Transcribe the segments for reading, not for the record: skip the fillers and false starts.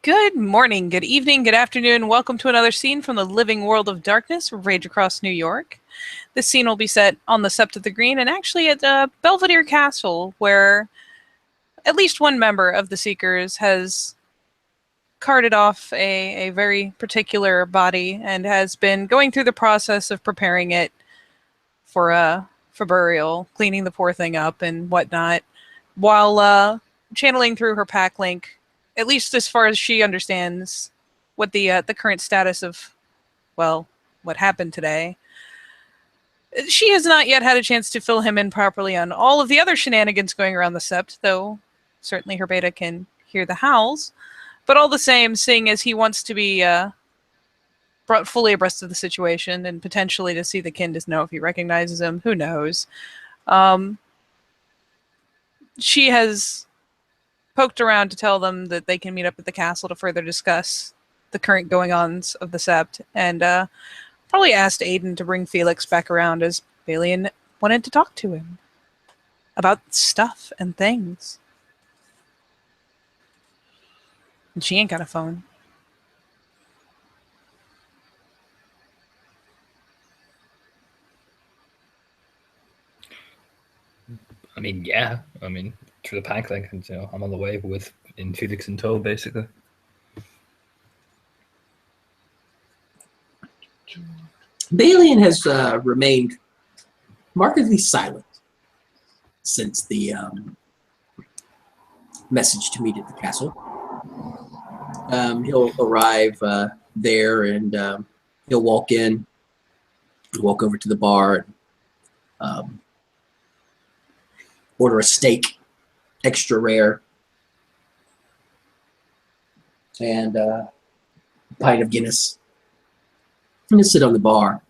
Good morning, good evening, good afternoon. Welcome to another scene from the living world of darkness, Rage Across New York. This scene will be set on the Sept of the Green and actually at Belvedere Castle, where at least one member of the Seekers has carted off a very particular body and has been going through the process of preparing it for burial, cleaning the poor thing up and whatnot, while channeling through her pack link, at least as far as she understands what the current status of, well, what happened today. She has not yet had a chance to fill him in properly on all of the other shenanigans going around the Sept, though certainly her beta can hear the howls. But all the same, seeing as he wants to be brought fully abreast of the situation and potentially to see the kin to know if he recognizes him, who knows. She has poked around to tell them that they can meet up at the castle to further discuss the current going-ons of the Sept, and probably asked Aiden to bring Felix back around as Balian wanted to talk to him about stuff and things. And she ain't got a phone. Yeah. Through the pack link, and I'm on the way in Felix in tow, basically. Balian has remained markedly silent since the message to meet at the castle. He'll arrive there and he'll walk in, walk over to the bar, and order a steak, extra rare, and a pint of Guinness. And he'll sit on the bar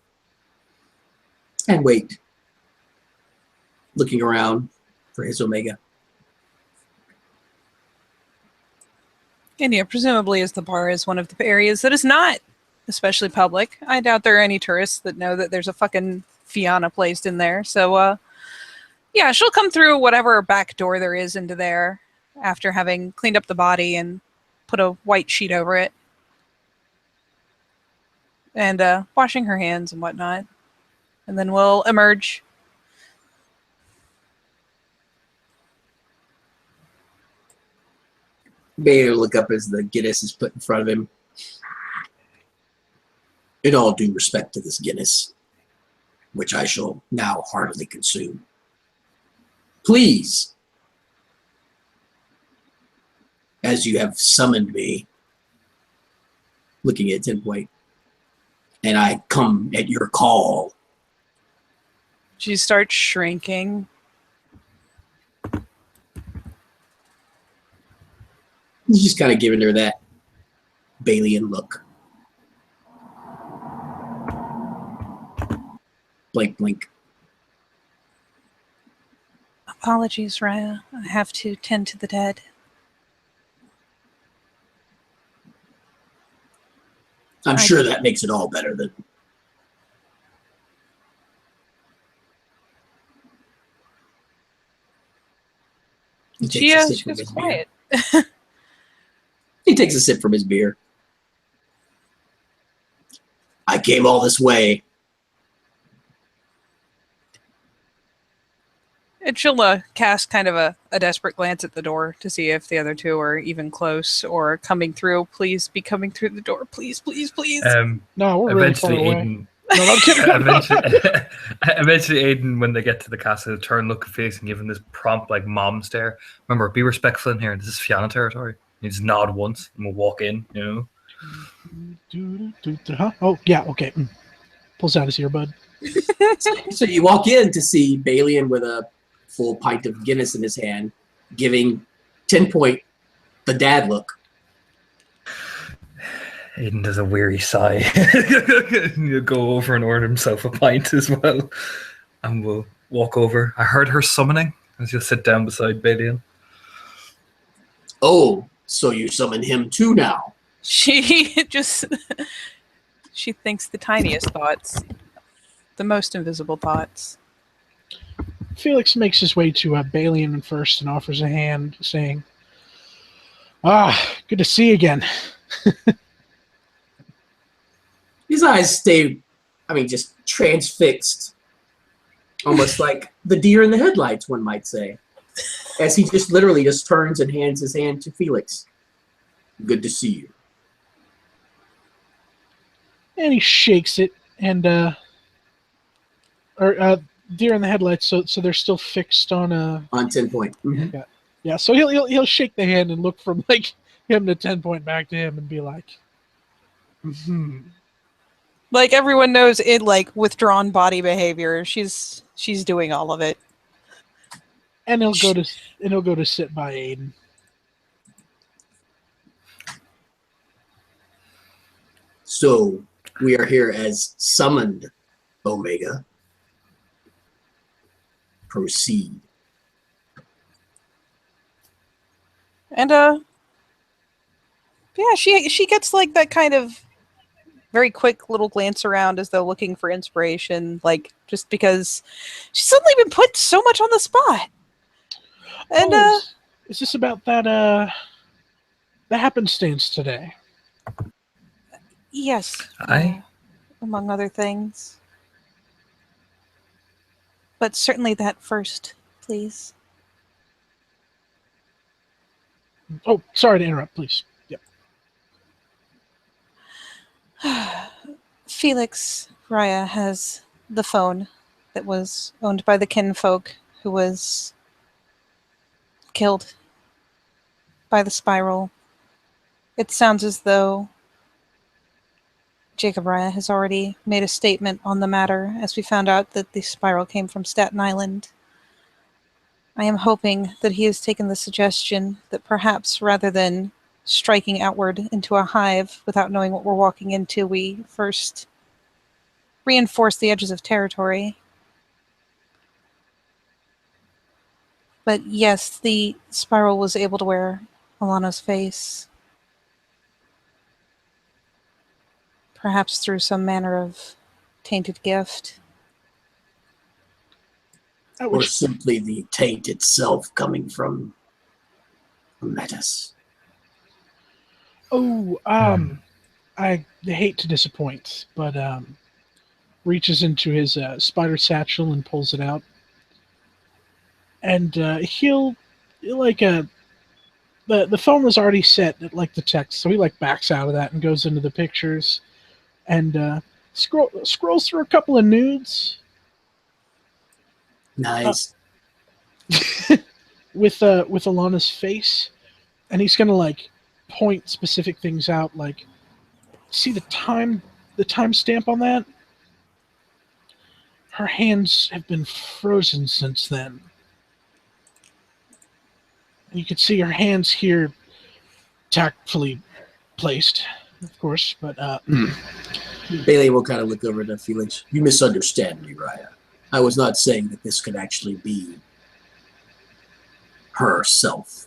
and wait, looking around for his Omega. And yeah, presumably as the bar is one of the areas that is not especially public, I doubt there are any tourists that know that there's a fucking Fianna placed in there. So, yeah, she'll come through whatever back door there is into there after having cleaned up the body and put a white sheet over it. And washing her hands and whatnot. And then we'll emerge. Bader will look up as the Guinness is put in front of him. In all due respect to this Guinness, which I shall now heartily consume, please, as you have summoned me, looking at 10 Point, and I come at your call. She starts shrinking. He's just kind of giving her that Balian look. Blink, blink. Apologies, Raya. I have to tend to the dead. I'm sure that makes it all better than... She was quiet. He takes a sip from his beer. I came all this way. And she'll cast kind of a desperate glance at the door to see if the other two are even close or coming through. Please be coming through the door. Please, please, please. No, we're really far away. Aiden, No, I'm kidding. eventually, Aiden, when they get to the castle, he'll turn, look at Felix, and give him this prompt, mom stare. Remember, be respectful in here. This is Fianna territory. You just nod once, and we'll walk in, Huh? Oh, yeah, okay. Pulls out his earbud. So you walk in to see Balian with a full pint of Guinness in his hand, giving 10 Point the dad look. Aiden does a weary sigh. He'll go over and order himself a pint as well. And we'll walk over. I heard her summoning as you'll sit down beside Balian. Oh, so you summon him too now? She thinks the tiniest thoughts. The most invisible thoughts. Felix makes his way to Balian first and offers a hand, saying, Good to see you again. His eyes stay, just transfixed. Almost like the deer in the headlights, one might say. As he just literally just turns and hands his hand to Felix. Good to see you. And he shakes it, and deer in the headlights. So they're still fixed on On 10 point. Mm-hmm. Yeah. So he'll shake the hand and look from like him to 10 point back to him and be like, Like everyone knows it, like withdrawn body behavior. She's doing all of it. and he'll go to sit by Aiden. So we are here as summoned, Omega. Proceed. And yeah, she gets like that kind of very quick little glance around as though looking for inspiration, like just because she's suddenly been put so much on the spot. And is this about that the happenstance today? yes, Aye. among other things. But certainly that first, please. Oh, sorry to interrupt, please. Yep. Felix Raya has the phone that was owned by the kinfolk who was killed by the spiral. It sounds as though Jacob Raya has already made a statement on the matter, as we found out that the spiral came from Staten Island. I am hoping that he has taken the suggestion that perhaps rather than striking outward into a hive without knowing what we're walking into, we first reinforce the edges of territory. But yes, the spiral was able to wear Alana's face. Perhaps through some manner of tainted gift. Or simply the taint itself coming from Metis. Oh, I hate to disappoint, but reaches into his spider satchel and pulls it out, and he'll like the phone was already set at like the text, so he like backs out of that and goes into the pictures, and scrolls through a couple of nudes. Nice. With Alana's face, and he's gonna like point specific things out, like see the timestamp on that. Her hands have been frozen since then. And you can see her hands here tactfully placed, of course, but Bailey will kind of look over to Felix. You misunderstand me, Raya. I was not saying that this could actually be herself.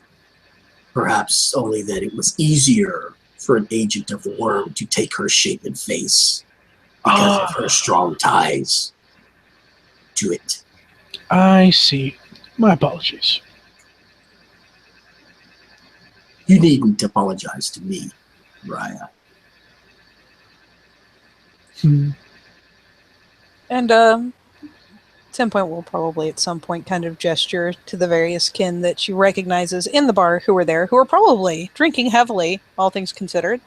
Perhaps only that it was easier for an agent of the worm to take her shape and face because of her strong ties to it. I see. My apologies. You needn't apologize to me, Raya. And 10 Point will probably at some point kind of gesture to the various kin that she recognizes in the bar who were there, who are probably drinking heavily, all things considered.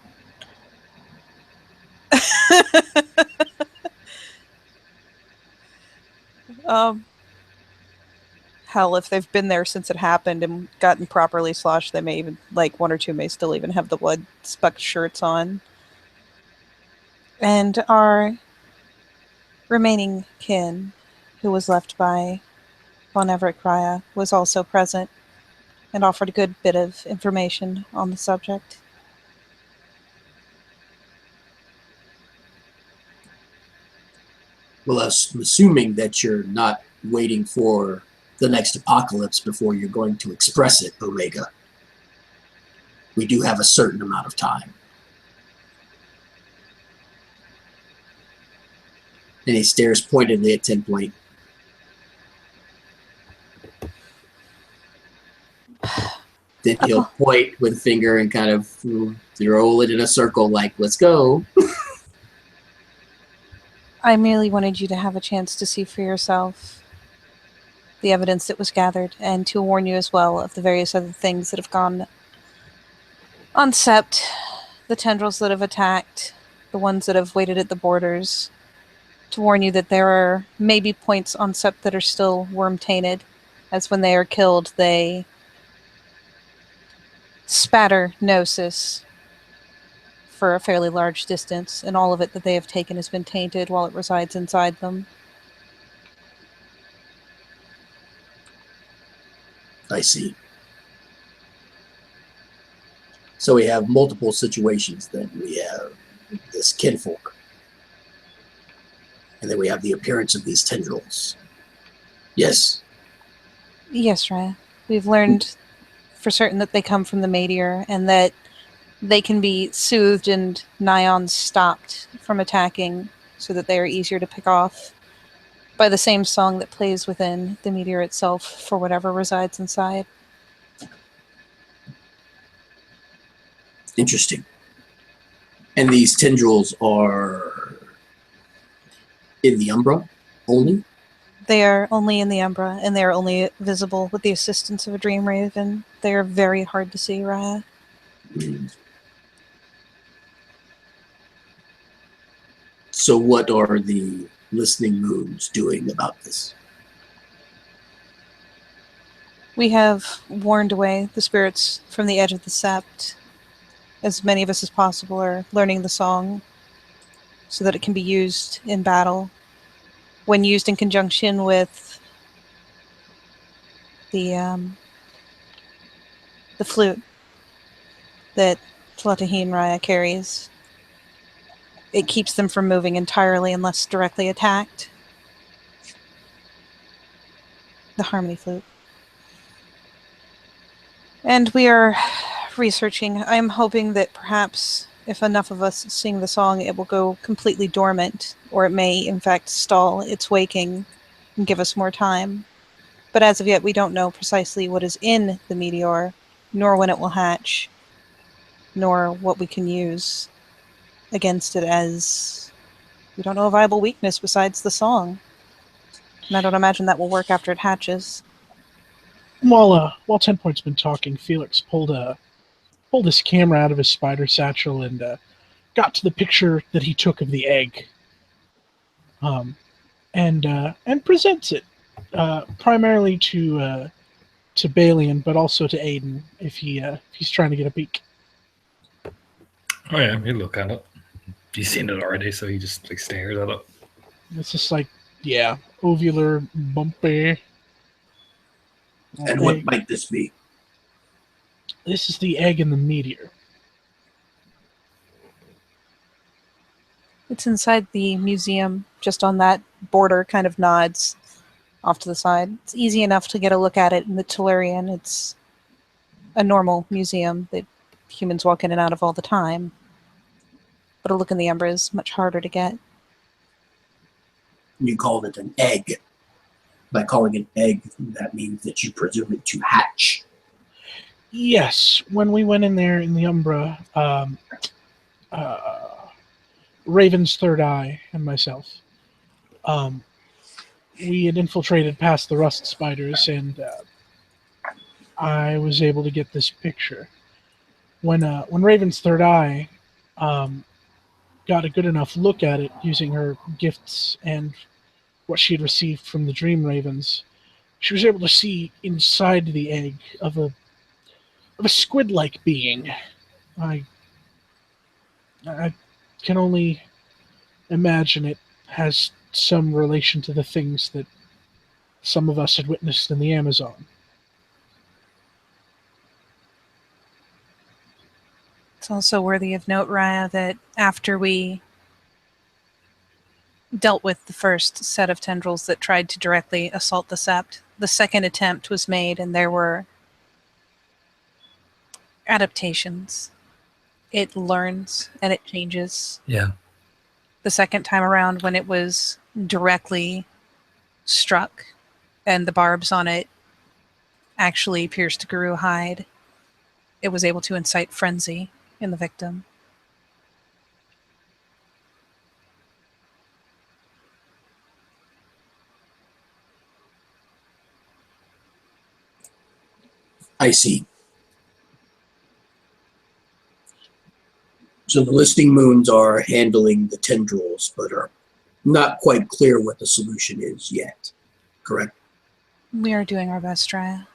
Hell, if they've been there since it happened and gotten properly sloshed, they may even, like, one or two may still even have the blood specked shirts on. And our remaining kin, who was left by Von Everett Raya, was also present and offered a good bit of information on the subject. Well, I'm assuming that you're not waiting for the next apocalypse before you're going to express it, Omega. We do have a certain amount of time. And he stares pointedly at 10 Point. Then he'll point with a finger and kind of roll it in a circle like, let's go. I merely wanted you to have a chance to see for yourself the evidence that was gathered, and to warn you as well of the various other things that have gone on Sept, the tendrils that have attacked, the ones that have waited at the borders, to warn you that there are maybe points on Sept that are still worm-tainted, as when they are killed, they spatter gnosis for a fairly large distance, and all of it that they have taken has been tainted while it resides inside them. I see. So we have multiple situations then. We have this kinfolk. And then we have the appearance of these tendrils. Yes. Yes, Raya. We've learned for certain that they come from the Meteor, and that they can be soothed and Nions stopped from attacking so that they are easier to pick off by the same song that plays within the Meteor itself for whatever resides inside. Interesting. And these tendrils are in the Umbra only? They are only in the Umbra, and they are only visible with the assistance of a Dream Raven. They are very hard to see, Raya. So what are the listening moons doing about this? We have warned away the spirits from the edge of the Sept. As many of us as possible are learning the song so that it can be used in battle. When used in conjunction with the flute that Tlatahin Raya carries, it keeps them from moving entirely unless directly attacked. The harmony flute. And we are researching. I'm hoping that perhaps if enough of us sing the song, it will go completely dormant, or it may, in fact, stall its waking and give us more time. But as of yet, we don't know precisely what is in the meteor, nor when it will hatch, nor what we can use against it, as we don't know a viable weakness besides the song. And I don't imagine that will work after it hatches. While 10 Point's been talking, Felix pulled his camera out of his spider satchel and got to the picture that he took of the egg, and presents it primarily to Balian, but also to Aiden if he's trying to get a peek. Oh yeah, you look at it. You've seen it already, so he just like stares at it. It's just like, yeah, ovular, bumpy. And what might this be? This is the egg in the meteor. It's inside the museum, just on that border, kind of nods off to the side. It's easy enough to get a look at it in the Tellurian. It's a normal museum that humans walk in and out of all the time. But a look in the Umbra is much harder to get. You called it an egg. By calling it egg, that means that you presume it to hatch. Yes, when we went in there in the Umbra, Raven's third eye and myself, we had infiltrated past the rust spiders, and I was able to get this picture. When Raven's third eye got a good enough look at it using her gifts and what she had received from the Dream Ravens, she was able to see inside the egg of a squid-like being. I can only imagine it has some relation to the things that some of us had witnessed in the Amazon. It's also worthy of note, Raya, that after we dealt with the first set of tendrils that tried to directly assault the Sept, the second attempt was made, and there were adaptations. It learns and it changes. Yeah. The second time around, when it was directly struck and the barbs on it actually pierced Guru hide, it was able to incite frenzy in the victim. I see. So the listing moons are handling the tendrils, but are not quite clear what the solution is yet. Correct? We are doing our best, Raya.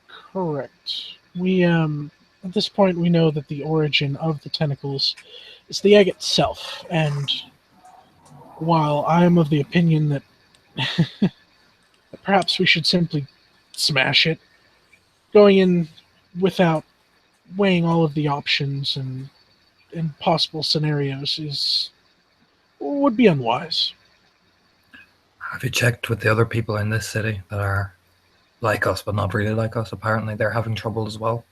Correct. We at this point we know that the origin of the tentacles is the egg itself, and while I am of the opinion that perhaps we should simply smash it, going in without weighing all of the options and possible scenarios would be unwise. Have you checked with the other people in this city that are like us, but not really like us? Apparently, they're having trouble as well.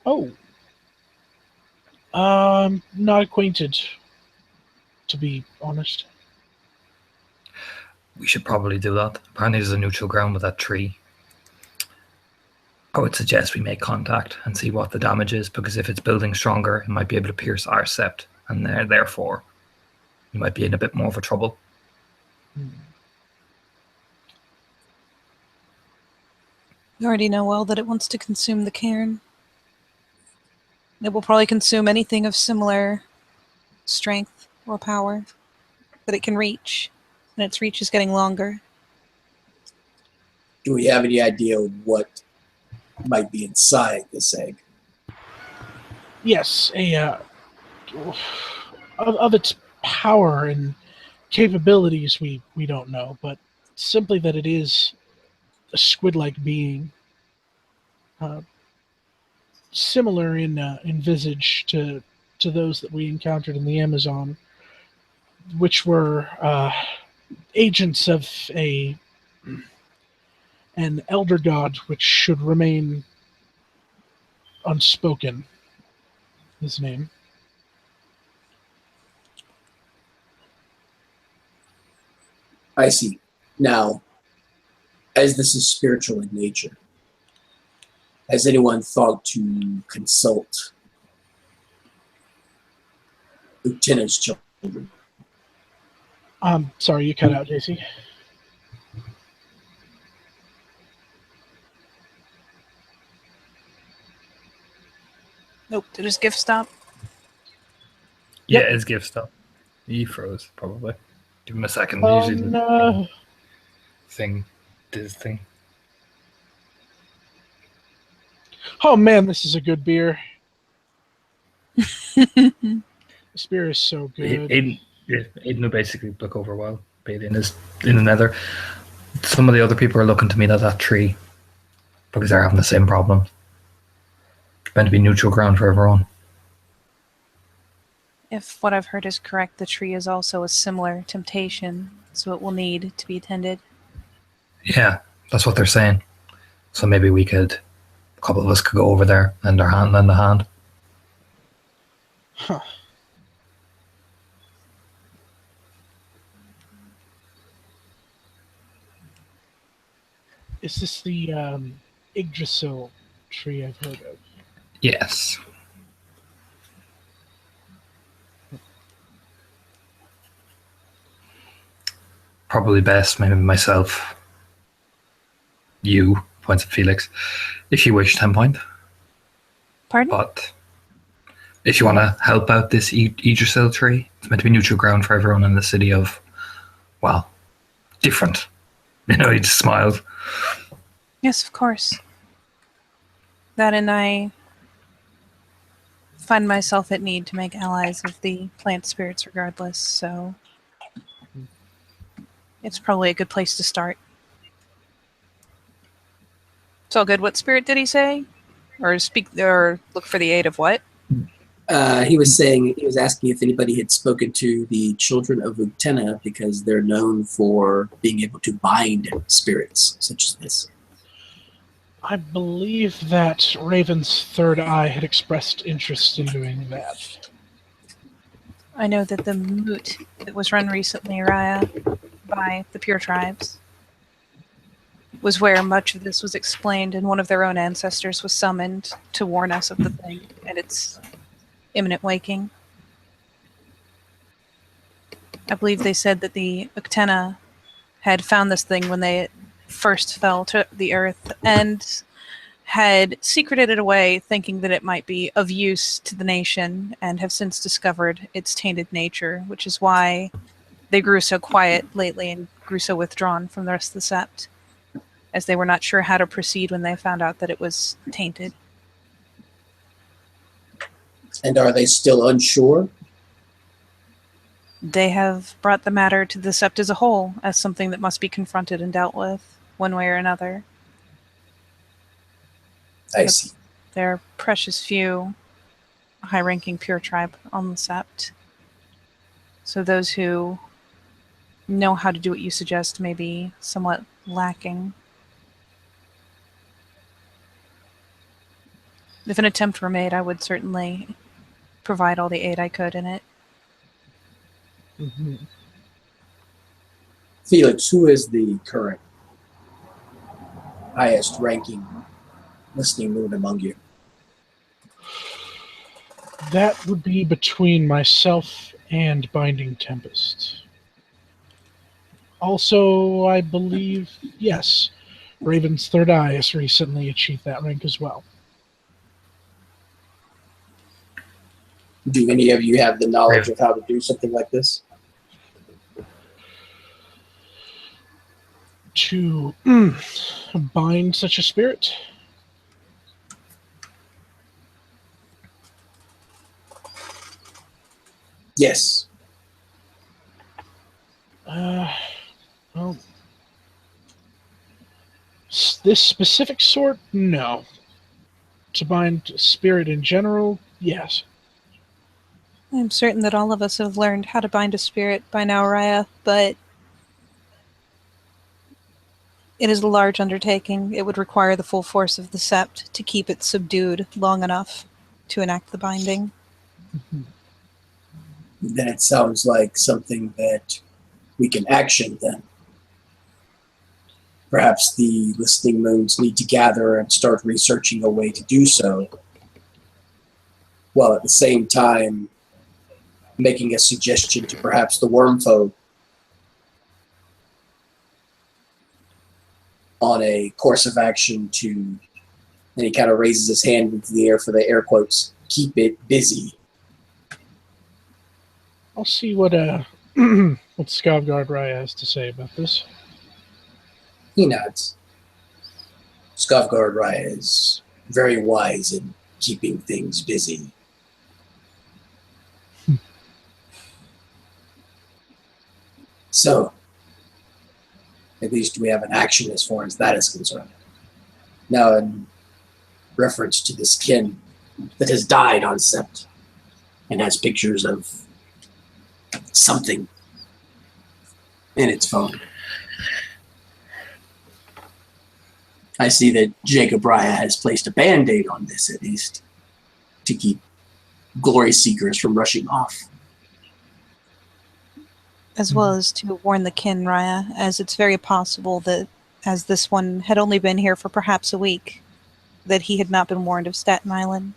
Oh. Not acquainted, to be honest. We should probably do that. Apparently, there's a neutral ground with that tree. I would suggest we make contact and see what the damage is, because if it's building stronger, it might be able to pierce our sept, and therefore, you might be in a bit more of a trouble. You already know well that it wants to consume the cairn. It will probably consume anything of similar strength or power that it can reach, and its reach is getting longer. Do we have any idea what might be inside this egg? Yes, of its power and capabilities we don't know, but simply that it is a squid-like being, similar in visage to those that we encountered in the Amazon, which were agents of an elder god which should remain unspoken. His name. I see. Now, as this is spiritual in nature, has anyone thought to consult Lieutenant's children? Sorry, you cut out, JC. Nope, did his gift stop? Yeah, Yep. his gift stuff. He froze, probably. Give him a second. Oh, Usually the no. thing did his thing. Oh man, this is a good beer. This beer is so good. Aiden will basically look over while Balian is in the nether. Some of the other people are looking to meet at that tree because they're having the same problem. It's meant to be neutral ground for everyone. If what I've heard is correct, the tree is also a similar temptation, so it will need to be tended. Yeah, that's what they're saying. So maybe a couple of us could go over there and lend a hand. Huh. Is this the Yggdrasil tree I've heard of? Yes. Probably best, maybe myself. You, points at Felix, if you wish, 10 point. Pardon? But if you want to help out this Yggdrasil tree, it's meant to be neutral ground for everyone in the city of, well, different. You know, he just smiled. Yes, of course. That and I find myself at need to make allies of the plant spirits regardless, so it's probably a good place to start. It's all good. What spirit did he say? Or look for the aid of what? He was asking if anybody had spoken to the children of Uktena because they're known for being able to bind spirits such as this. I believe that Raven's third eye had expressed interest in doing that. I know that the moot that was run recently, Raya, by the Pure Tribes, was where much of this was explained, and one of their own ancestors was summoned to warn us of the thing and its imminent waking. I believe they said that the Uktena had found this thing when they first fell to the earth and had secreted it away, thinking that it might be of use to the nation, and have since discovered its tainted nature, which is why they grew so quiet lately and grew so withdrawn from the rest of the Sept, as they were not sure how to proceed when they found out that it was tainted. And are they still unsure? They have brought the matter to the Sept as a whole as something that must be confronted and dealt with, one way or another. I see. There are precious few high-ranking pure tribe on the Sept. So those who know how to do what you suggest may be somewhat lacking. If an attempt were made, I would certainly provide all the aid I could in it. Mm-hmm. Felix, who is the current highest ranking listening moon among you? That would be between myself and Binding Tempest. Also, I believe, yes, Raven's Third Eye has recently achieved that rank as well. Do any of you have the knowledge of how to do something like this? To bind such a spirit? Yes. Well, this specific sort, no. To bind spirit in general, yes. I'm certain that all of us have learned how to bind a spirit by now, Raya, but it is a large undertaking. It would require the full force of the Sept to keep it subdued long enough to enact the binding. Mm-hmm. Then it sounds like something that we can action then. Perhaps the listening moons need to gather and start researching a way to do so, while at the same time making a suggestion to perhaps the wormfolk on a course of action to, and he kind of raises his hand into the air for the air quotes, keep it busy. I'll see what what Skavgard Raya has to say about this. He nods. Skavgard Raya is very wise in keeping things busy. So, at least we have an action as far as that is concerned. Now, in reference to this kin that has died on Sept and has pictures of something in its phone. I see that Jacob Raya has placed a band-aid on this, at least, to keep glory seekers from rushing off. As well as to warn the kin, Raya, as it's very possible that, as this one had only been here for perhaps a week, that he had not been warned of Staten Island.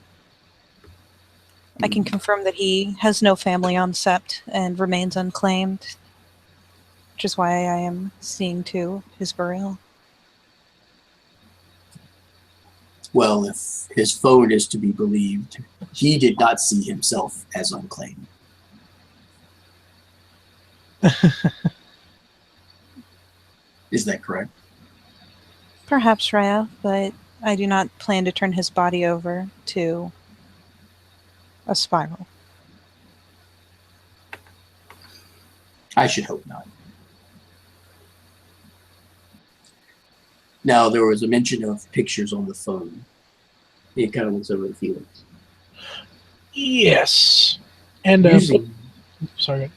I can confirm that he has no family on Sept and remains unclaimed, which is why I am seeing to his burial. Well, if his phone is to be believed, he did not see himself as unclaimed. Is that correct? Perhaps, Raya, but I do not plan to turn his body over to a spiral. I should hope not. Now, there was a mention of pictures on the phone. He kind of looks over the feelings. Yes. And sorry.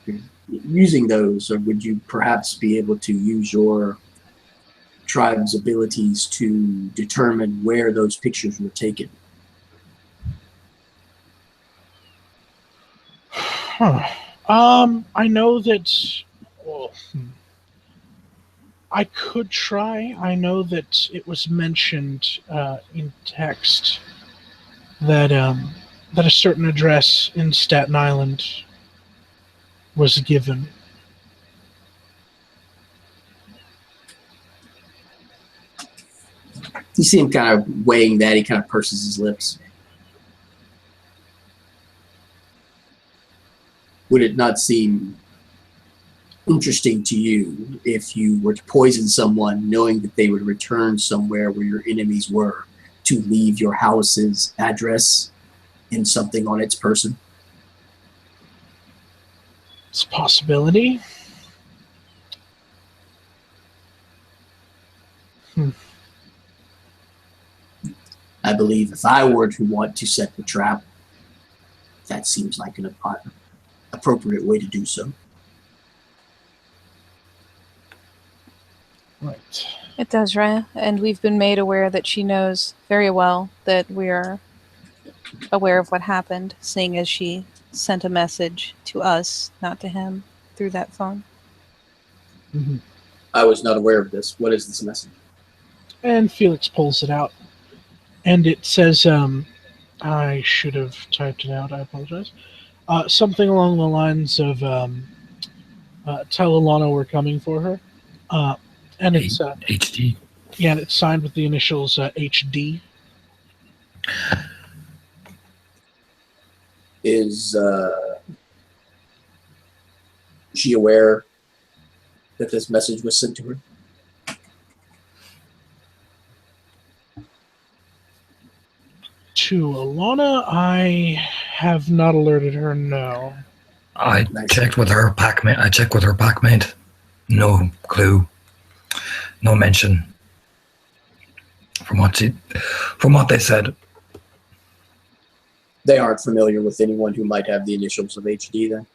Using those, or would you perhaps be able to use your tribe's abilities to determine where those pictures were taken? I know that. Well, I could try. I know that it was mentioned in text that that a certain address in Staten Island was given. You see him kind of weighing that. He kind of purses his lips. Would it not seem interesting to you if you were to poison someone knowing that they would return somewhere where your enemies were to leave your house's address and something on its person? It's a possibility. I believe if I were to want to set the trap, that seems like an appropriate way to do so. Right. It does, Raya. And we've been made aware that she knows very well that we are aware of what happened, seeing as she sent a message to us, not to him, through that phone. Mm-hmm. I was not aware of this. What is this message? And Felix pulls it out. And it says, I should have typed it out, I apologize. Something along the lines of, tell Alana we're coming for her. And it's HD. Yeah, and it's signed with the initials HD. Is she aware that this message was sent to her? To Alana, I have not alerted her, no. I Nice. checked with her packmate. No clue. No mention. From what they said. They aren't familiar with anyone who might have the initials of HD then?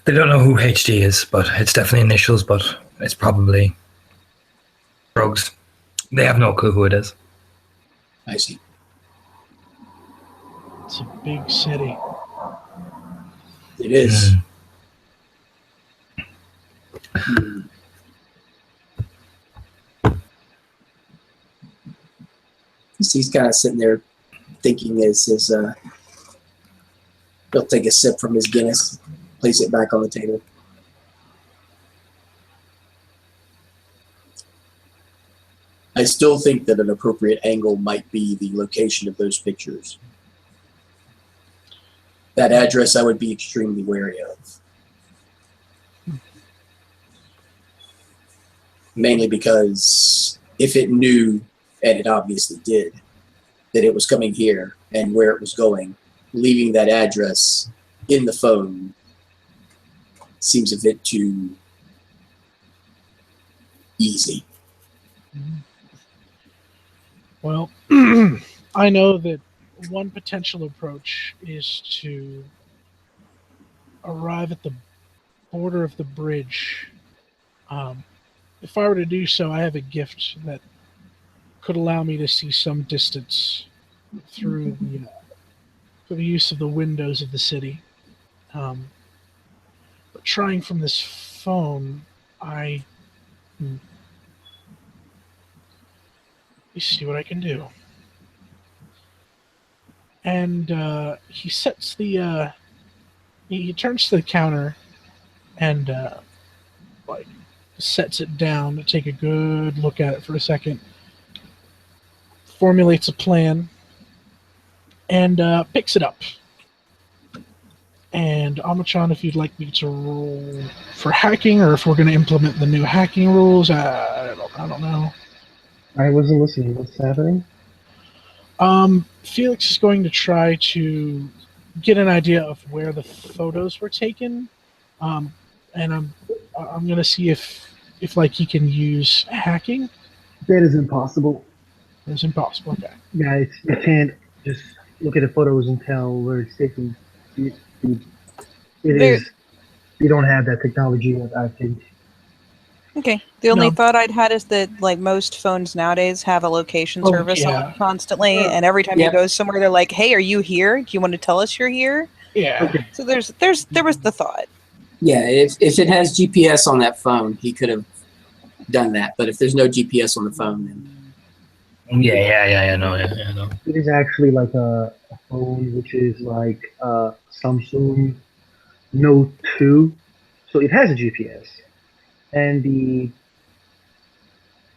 They don't know who HD is, but it's definitely initials, but it's probably drugs. They have no clue who it is. I see. It's a big city. It is. He's kind of sitting there thinking as he'll take a sip from his Guinness, place it back on the table. I still think that an appropriate angle might be the location of those pictures. That address I would be extremely wary of. Mainly because if it knew, and it obviously did, that it was coming here and where it was going, leaving that address in the phone seems a bit too easy. Well, I know that one potential approach is to arrive at the border of the bridge. If I were to do so, I have a gift that could allow me to see some distance through the use of the windows of the city. But trying from this phone, let me see what I can do. And he sets the he turns to the counter and sets it down to take a good look at it for a second, formulates a plan, and picks it up. And Amachan, if you'd like me to roll for hacking, or if we're going to implement the new hacking rules, I don't know. I wasn't listening. What's happening? Felix is going to try to get an idea of where the photos were taken, and I'm going to see if like he can use hacking. That is impossible. It's impossible. Okay. Yeah, you can't just look at the photos and tell where it's taken. It is. You don't have that technology that I think. Okay. The only No. thought I'd had is that like most phones nowadays have a location Oh, service yeah. on constantly, and every time Yep. you go somewhere, they're like, "Hey, are you here? Do you want to tell us you're here?" Yeah. Okay. So there was the thought. Yeah, if it has GPS on that phone, he could have done that. But if there's no GPS on the phone, then Yeah, I know. It is actually like a phone which is like Samsung Note 2, so it has a GPS. And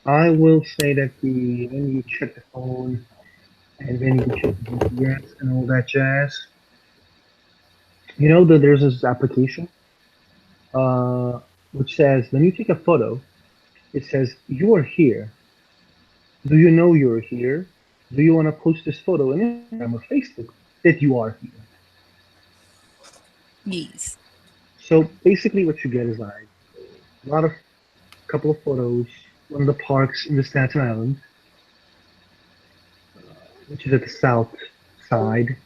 I will say that when you check the phone and when you check the GPS and all that jazz, you know that there's this application uh, which says when you take a photo, it says you are here. Do you know you're here? Do you want to post this photo on Instagram or Facebook that you are here? Yes. So basically, what you get is like a lot of couple of photos from the parks in the Staten Island, which is at the south side.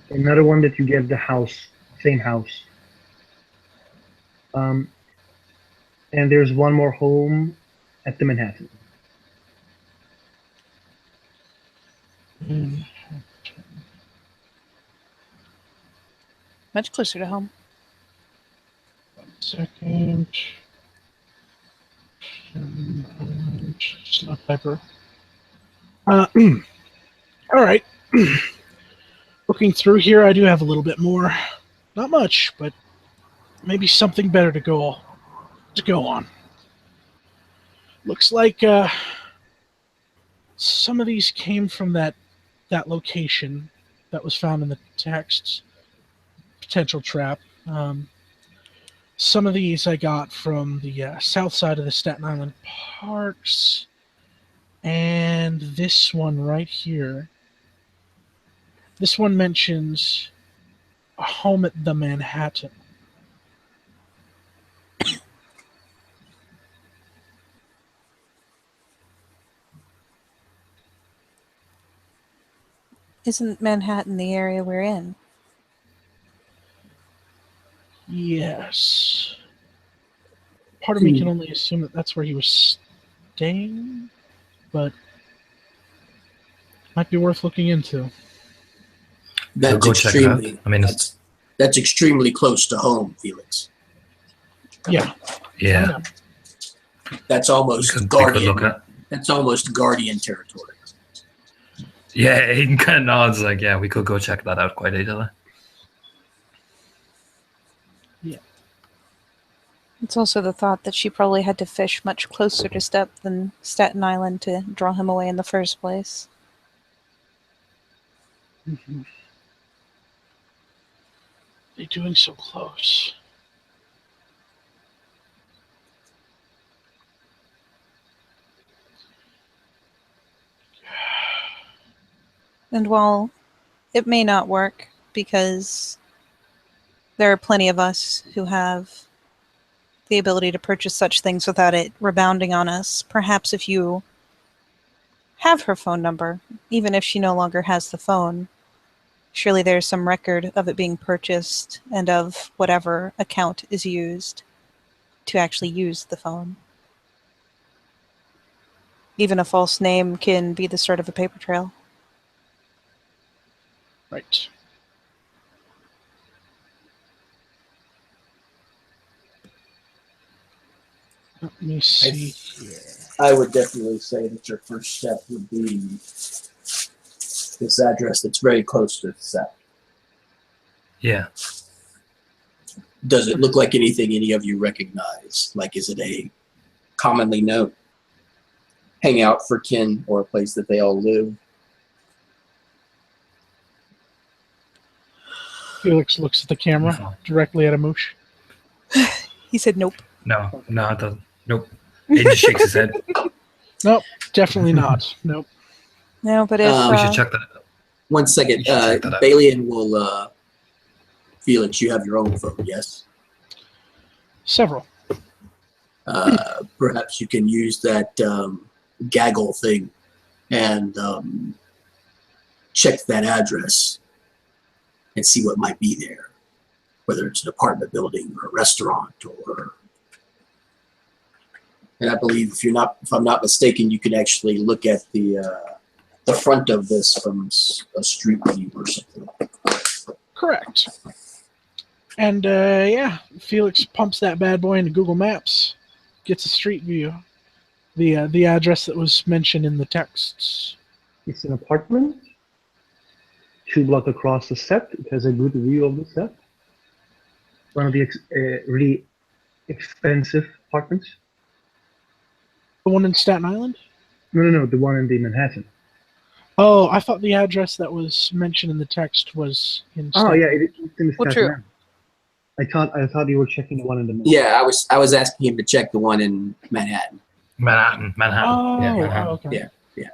Another one that you get the house, same house. Um, and there's one more home at the Manhattan. Much closer to home. Second. Slot pepper. All right. Looking through here, I do have a little bit more. Not much, but maybe something better to go on. Looks like some of these came from that location that was found in the text. Potential trap. Some of these I got from the south side of the Staten Island parks. And this one right here. This one mentions a home at the Manhattan. Isn't Manhattan the area we're in? Yes. Part of me can only assume that that's where he was staying, but might be worth looking into. that's go check it out. extremely. I mean, that's extremely close to home, Felix. Yeah. yeah. I know. That's We almost could guardian. look at. That's almost guardian territory. Yeah, Aiden kind of nods like, yeah, we could go check that out quite easily. It's also the thought that she probably had to fish much closer to than Staten Island to draw him away in the first place. Mm-hmm. They're doing so close. And while it may not work, because there are plenty of us who have the ability to purchase such things without it rebounding on us, perhaps if you have her phone number, even if she no longer has the phone, surely there's some record of it being purchased and of whatever account is used to actually use the phone. Even a false name can be the start of a paper trail. Right. Let me see here. I would definitely say that your first step would be this address that's very close to the south. Yeah. Does it look like anything any of you recognize? Like, is it a commonly known hangout for kin or a place that they all live? Felix looks at the camera directly at Amoosh. He said nope. No, it doesn't. Nope. Aiden just shakes his head. Nope, definitely not. Nope. No, but if We should check that. 1 second. You should check that out. Balian will. Felix, you have your own phone, yes? Several. Perhaps you can use that gaggle thing and check that address and see what might be there, whether it's an apartment building or a restaurant or. And I believe if I'm not mistaken, you can actually look at the front of this from a street view or something. Correct. And Felix pumps that bad boy into Google Maps, gets a street view, the address that was mentioned in the texts. It's an apartment. 2 blocks across the set. It has a good view of the set. One of the really expensive apartments. The one in Staten Island? No, the one in the Manhattan. Oh, I thought the address that was mentioned in the text was in Staten Oh yeah, Island. it's in Well, Staten true. Island. I thought you were checking the one in the Manhattan. Yeah, I was asking him to check the one in Manhattan. Manhattan. Oh, Yeah, Manhattan. okay. Yeah.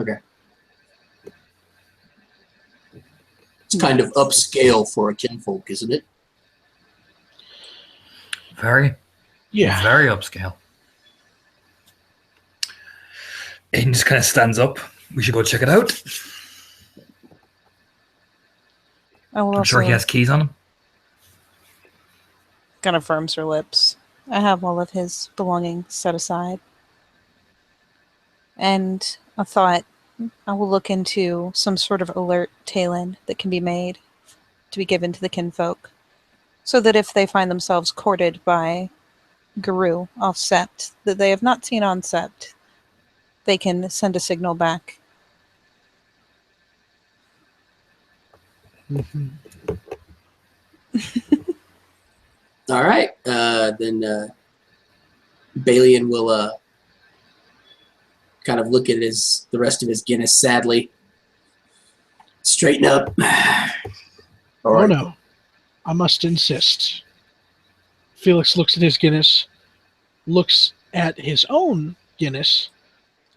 Okay. It's kind of upscale for a kinfolk, isn't it? Very, Yeah. very upscale. Aiden just kind of stands up. We should go check it out. I will I'm sure he also has keys on him. kind of firms her lips. I have all of his belongings set aside. And I thought I will look into some sort of alert tail-end that can be made to be given to the kinfolk, so that if they find themselves courted by Guru off Sept that they have not seen on Sept, they can send a signal back. Mhm. All right. Then Balian will kind of look at the rest of his Guinness sadly. Straighten up. Oh no, I must insist. Felix looks at his Guinness, looks at his own Guinness,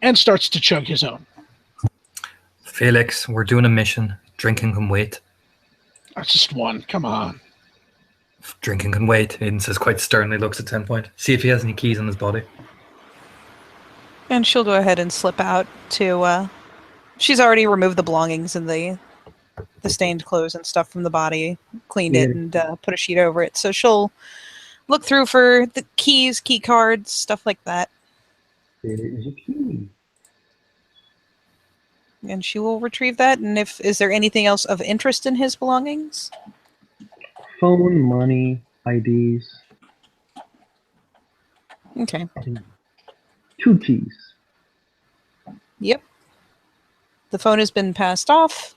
and starts to chug his own. Felix, we're doing a mission. Drinking can wait. That's just one. Come on. Drinking can wait. Aiden says quite sternly, looks at 10 Point. See if he has any keys on his body. And she'll go ahead and slip out to, she's already removed the belongings and the stained clothes and stuff from the body, cleaned it, and put a sheet over it. So she'll look through for the keys, key cards, stuff like that. There is a key. And she will retrieve that. And is there anything else of interest in his belongings? Phone, money, IDs. Okay. 2 keys. Yep. The phone has been passed off.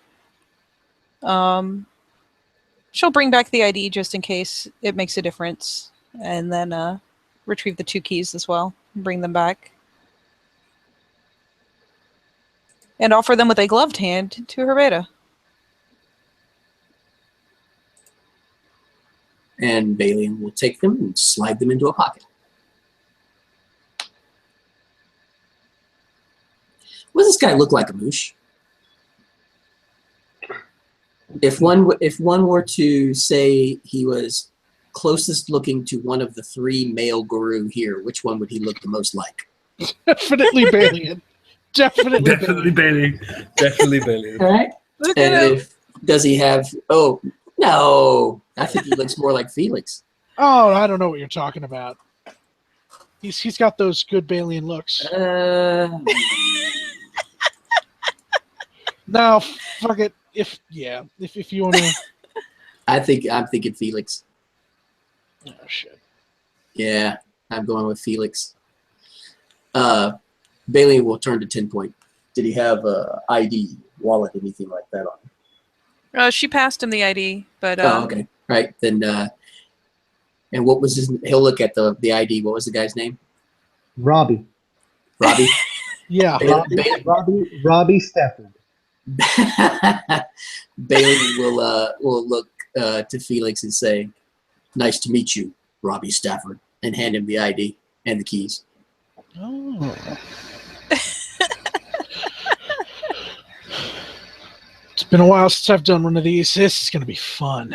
She'll bring back the ID just in case it makes a difference. And then retrieve the 2 keys as well. And bring them back. And offer them with a gloved hand to her beta. And Balian will take them and slide them into a pocket. What does this guy look like, Amoosh? If one were to say he was closest looking to one of the 3 male guru here, which one would he look the most like? Definitely Balian. Definitely Bailey. Definitely Bailey. All right. Look at And him. does he have? Oh no! I think he looks more like Felix. Oh, I don't know what you're talking about. He's got those good Balian looks. No, fuck it. If you want to. I'm thinking Felix. Oh shit. Yeah, I'm going with Felix. Bailey will turn to 10 Point. Did he have a ID, wallet, anything like that on him? She passed him the ID, but Oh, okay. Right. Then and what was his? He'll look at the ID. What was the guy's name? Robbie. Robbie. Yeah. Robbie Stafford. Bailey will look to Felix and say, "Nice to meet you, Robbie Stafford," and hand him the ID and the keys. Oh. It's been a while since I've done one of these. This is going to be fun.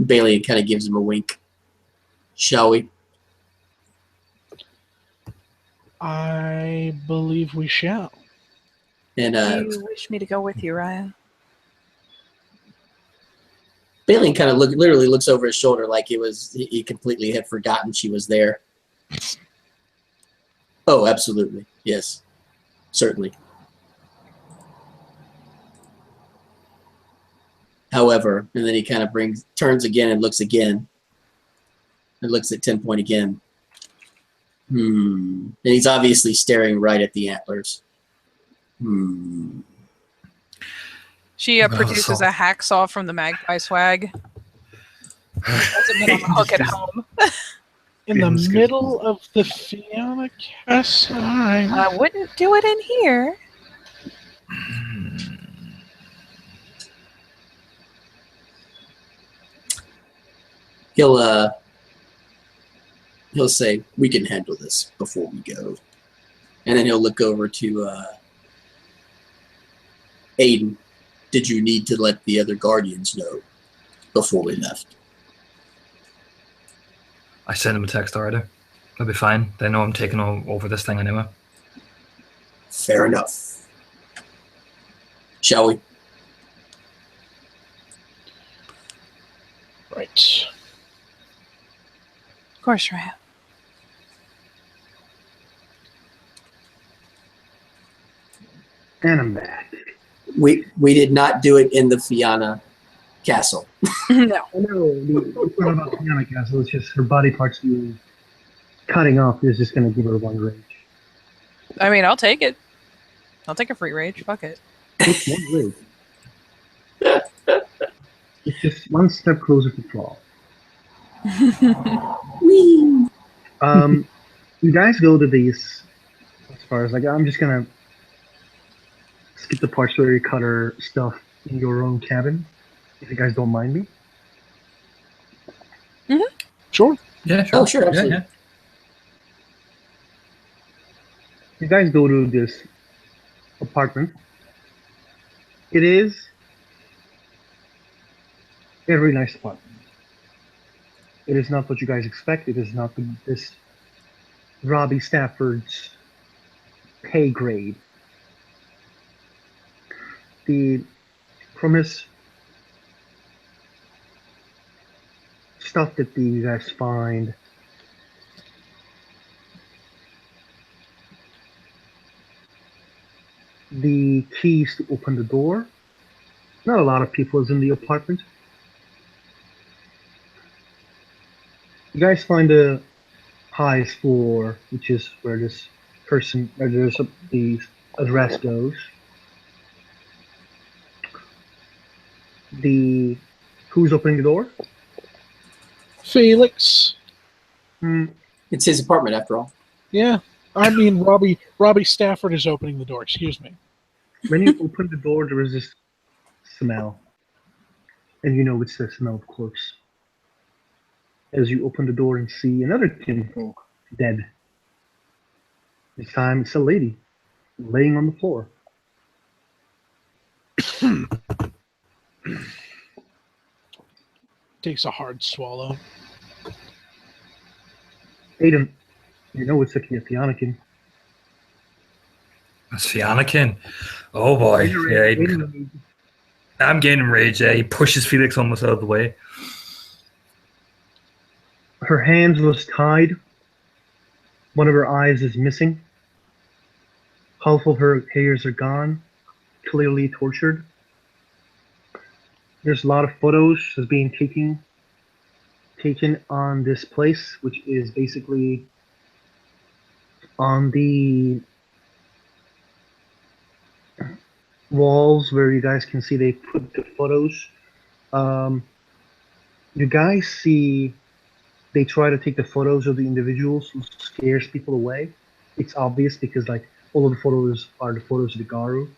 Bailey kind of gives him a wink. Shall we? I believe we shall. And do you wish me to go with you, Raya? Bailey kind of literally looks over his shoulder like he completely had forgotten she was there. Oh, absolutely. Yes. Certainly. However, and then he kind of turns again and looks again. And looks at 10 Point again. And he's obviously staring right at the antlers. She produces a hacksaw from the magpie swag. Hasn't been on the hook at home. In the middle of the Fianna Castle. I wouldn't do it in here. He'll say, "We can handle this before we go," and then he'll look over to Aiden. "Did you need to let the other guardians know before we left?" I sent them a text already. They'll be fine. They know I'm taking over this thing anyway. Fair enough. Shall we? Right. Of course, Raya. And I'm back. We did not do it in the Fianna Castle. No. I know, it's not about Fianna Castle, it's just her body parts being cutting off is just going to give her one rage. I mean, I'll take it. I'll take a free rage. Fuck it. It's one rage. It's just one step closer to fall. Whee! You guys go to these, as far as like, I'm just going to skip the parts where you cut her stuff in your own cabin, if you guys don't mind me. Sure. Yeah, sure. Oh, sure, absolutely. Yeah. You guys go to this apartment. It is a very nice apartment. It is not what you guys expect. It is not this Robbie Stafford's pay grade. From his stuff that you guys find, the keys to open the door. Not a lot of people is in the apartment. You guys find the highest floor, which is where this person, the address goes. Who's opening the door? Felix. It's his apartment, after all. Yeah. I mean, Robbie Stafford is opening the door. Excuse me. When you open the door, there is this smell. And you know it's the smell of corpse. As you open the door and see another kinfolk dead. This time it's a lady laying on the floor. Takes a hard swallow. Aiden, you know it's a Fiannakin. That's Fiannakin. Oh boy. Yeah, Aiden, I'm getting rage. Yeah, he pushes Felix almost out of the way. her hands was tied. One of her eyes is missing. Half of her hairs are gone, clearly tortured. There's a lot of photos that's being taken on this place, which is basically on the walls where you guys can see they put the photos. You guys see they try to take the photos of the individuals, who scares people away. It's obvious because like all of the photos are the photos of the Garu,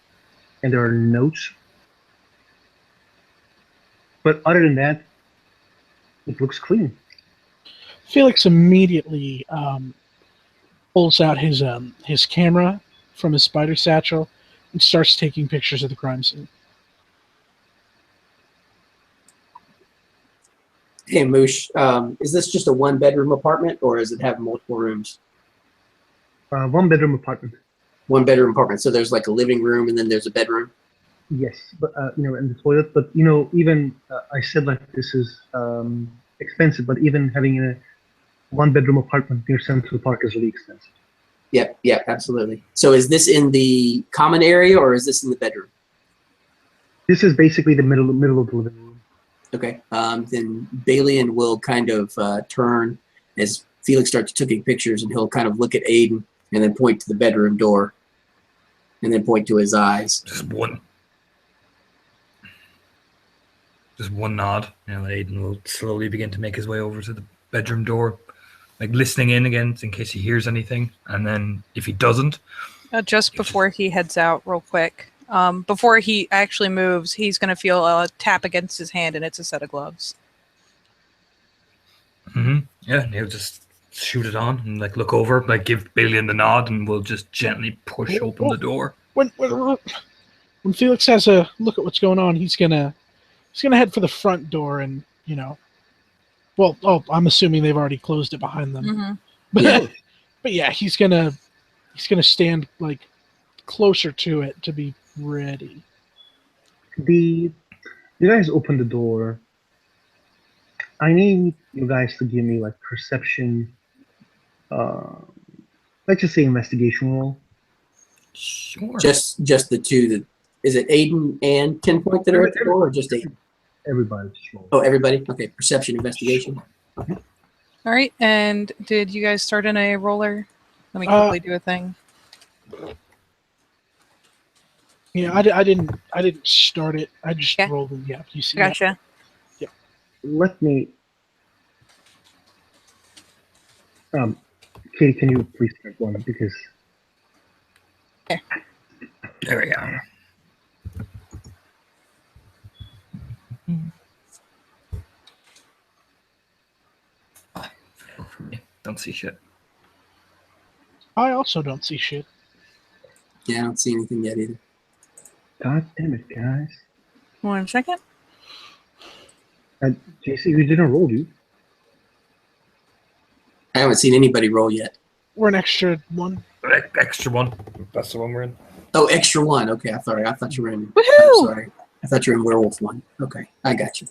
and there are notes. But other than that, it looks clean. Felix immediately pulls out his camera from his spider satchel and starts taking pictures of the crime scene. Hey, Moosh, is this just a one-bedroom apartment, or does it have multiple rooms? One bedroom apartment. One-bedroom apartment. So there's like a living room, and then there's a bedroom. Yes, but and the toilet. But even I said like this is expensive, but even having a one-bedroom apartment near Central Park is really expensive. Yeah, absolutely. So is this in the common area, or is this in the bedroom? This is basically the middle of the living room. Okay. Then Balian will kind of turn as Felix starts taking pictures, and he'll kind of look at Aiden and then point to the bedroom door, and then point to his eyes. Just one nod. Aiden will slowly begin to make his way over to the bedroom door, like listening in again in case he hears anything. And then if he doesn't, Just before he heads out, real quick, before he actually moves, he's going to feel a tap against his hand, and it's a set of gloves. yeah, he'll just shoot it on and like look over, like give Billion the nod, and we'll just gently push open the door. When Felix has a look at what's going on, he's gonna head for the front door, and I'm assuming they've already closed it behind them. Mm-hmm. But yeah, he's gonna stand like closer to it to be ready. You guys open the door. I need you guys to give me like perception. Let's just say investigation roll. Sure. Just the two. That is it. Aiden and 10 Point that are at the door, or just Aiden? Everybody just roll. Oh, everybody. Okay. Perception, investigation. Okay. All right, and did you guys start in a roller? Let me quickly do a thing. Yeah, I didn't start it. I just Okay. rolled it. Yeah, you see. Gotcha. Let me. Katie, can you please start one because. There we go. Don't see shit. I also don't see shit. Yeah, I don't see anything yet either. God damn it, guys! 1 second. JC, you didn't roll, dude. I haven't seen anybody roll yet. We're an extra one. Extra one. That's the one we're in. Oh, extra one. Okay, I thought you were in. Woohoo! I'm sorry. I thought you were in Werewolf 1. Okay, I got you.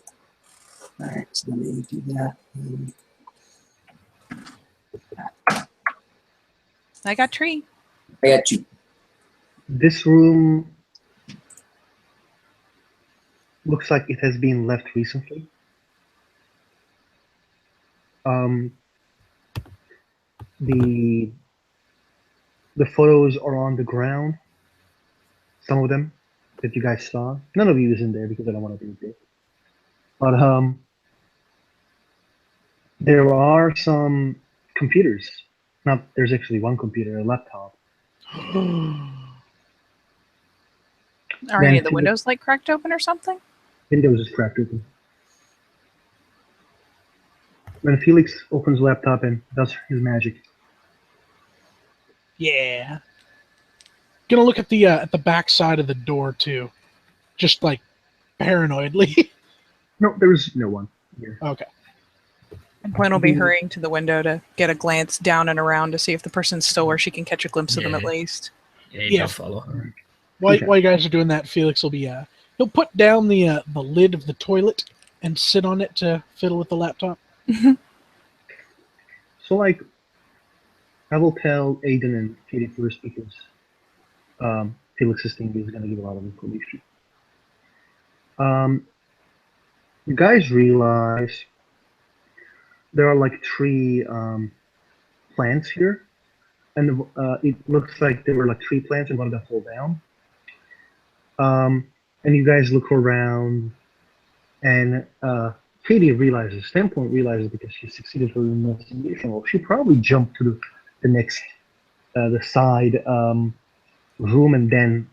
All right, so let me do that. I got tree. I got you. This room looks like it has been left recently. The photos are on the ground. Some of them that you guys saw. None of you is in there because I don't want to be a dick. But there are some computers. There's actually one computer, a laptop. Are any of the windows like cracked open or something? Windows is cracked open. When Felix opens the laptop and does his magic. Yeah. Gonna look at the back side of the door too, just like paranoidly. No, there is no one here. Okay. And Gwen will be hurrying to the window to get a glance down and around to see if the person's still where she can catch a glimpse of them at least. Yeah, follow her. While Okay. you guys are doing that, Felix will be he'll put down the lid of the toilet and sit on it to fiddle with the laptop. So, like, I will tell Aiden and Katie first because Felix's thing is going to give a lot of information. You guys realize there are like 3 plants here, and it looks like there were like 3 plants and one of them fell down. And you guys look around, and Katie realizes, Standpoint realizes because she succeeded her investigation. Well, she probably jumped to the next, the side room and then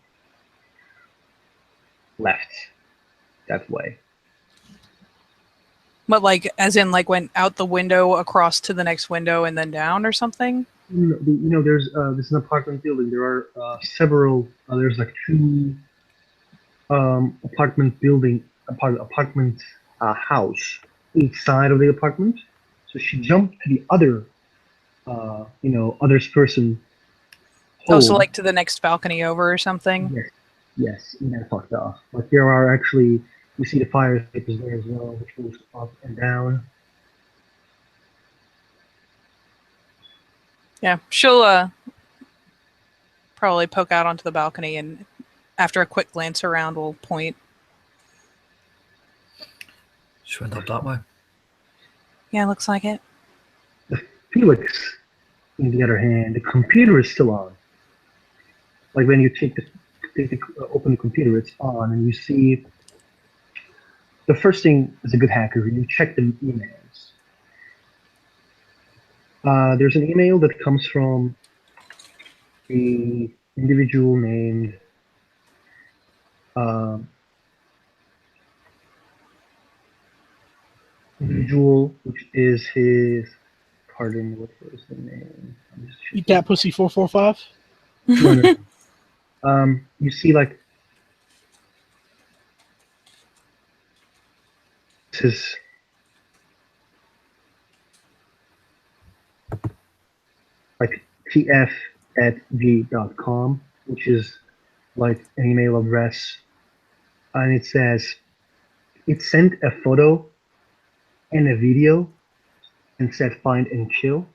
left that way. But like, as in, like went out the window across to the next window and then down or something? There's this is an apartment building. There are several. There's like 2 apartment house each side of the apartment. So she jumped to the other, other person. Oh, so like to the next balcony over or something? Yes, and then fucked off. But there are actually, you see the fire escape is there as well, which goes up and down. Yeah, she'll probably poke out onto the balcony and after a quick glance around will point She went up that way. Yeah, looks like it. Felix, on the other hand, the computer is still on. Like when you open the computer, it's on, and you see the first thing as a good hacker, you check the emails. There's an email that comes from the individual named which is his. Pardon, what was the name? Eat that pussy 445. No. You see, like, this is like tf@g.com, which is like an email address, and it says it sent a photo and a video and said find and kill.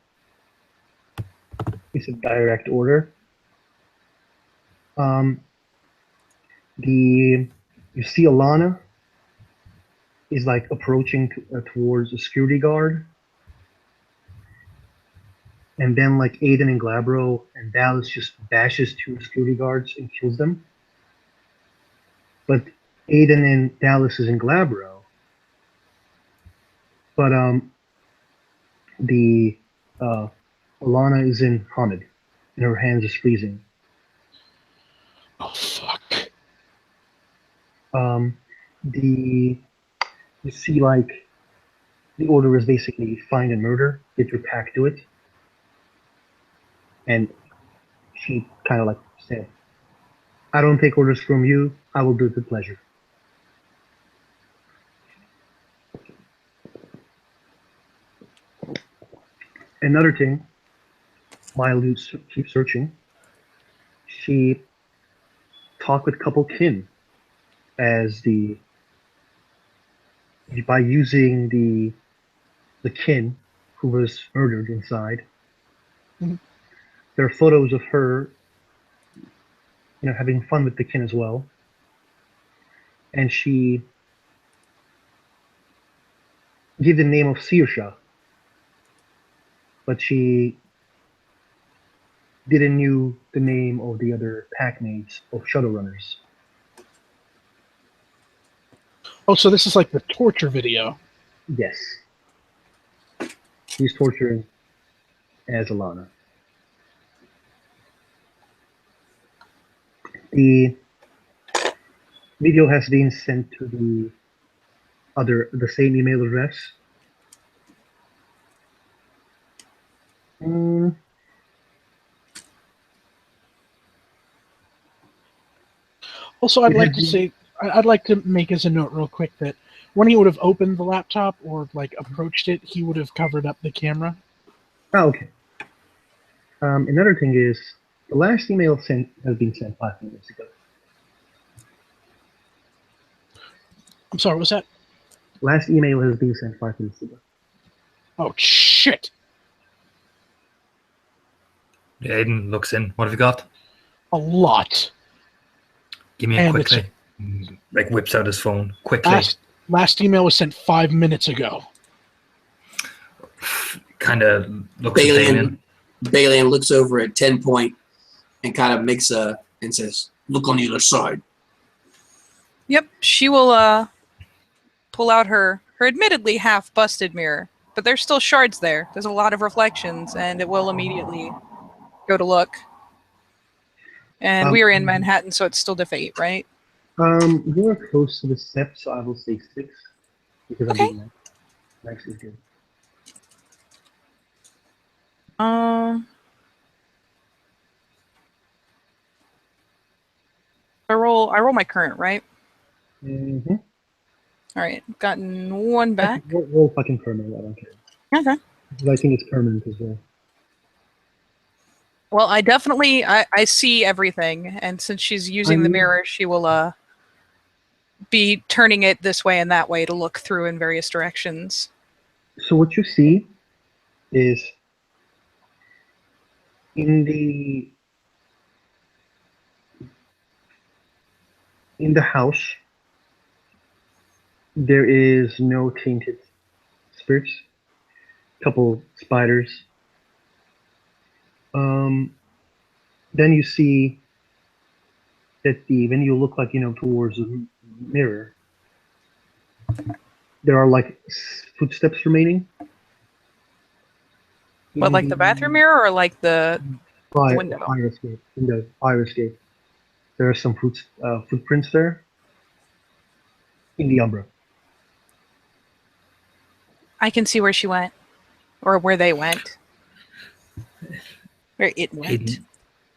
It's a direct order. You see Alana is like approaching towards a security guard, and then like Aiden and Glabro and Dallas just bashes two security guards and kills them. But Aiden and Dallas is in Glabro. But Alana is in Hamid, and her hands is freezing. Oh fuck. You see, like, the order is basically find and murder. Get your pack to it. And she kind of like said, I don't take orders from you. I will do it with pleasure. Another thing, while you keep searching, she talked with couple kin as by using the kin who was murdered inside. Mhm. There are photos of her, having fun with the kin as well. And she gave the name of Sirsha, but she didn't knew the name of the other packmates of Shadowrunners. Oh, so this is like the torture video. Yes. He's torturing as Alana. The video has been sent to the same email address. Also, I'd like to make as a note real quick that when he would have opened the laptop or like approached it, he would have covered up the camera. Oh, okay. Another thing is the last email has been sent 5 minutes ago. I'm sorry, what was that? Last email has been sent 5 minutes ago. Oh shit! Aiden looks in. What have you got? A lot. Give me it And quickly. Like whips out his phone quickly. Last email was sent 5 minutes ago. Kind of looks at Damien. Balian looks over at 10 Point and kind of makes and says, "Look on the other side." Yep, she will pull out her admittedly half busted mirror, but there's still shards there. There's a lot of reflections, and it will immediately go to look. And we are in Manhattan, so it's still diff 8, right? You are close to the steps, so I will say 6 because Okay. I'm being nice and good. I roll my current, right? Mm-hmm. All right, gotten 1 back. Roll fucking permanent. I don't care. Okay. Because I think it's permanent as well. Well, I definitely I see everything, and since she's using the mirror, she will be turning it this way and that way to look through in various directions. So what you see is in the house There is no tainted spirits. Couple spiders. Then you see that when you look like towards the mirror, there are like footsteps remaining. What, like the bathroom mirror or like the window? Fire escape. In the fire escape, there are some footprints there in the umbra. I can see where she went. Or where they went. Where it went. Aiden,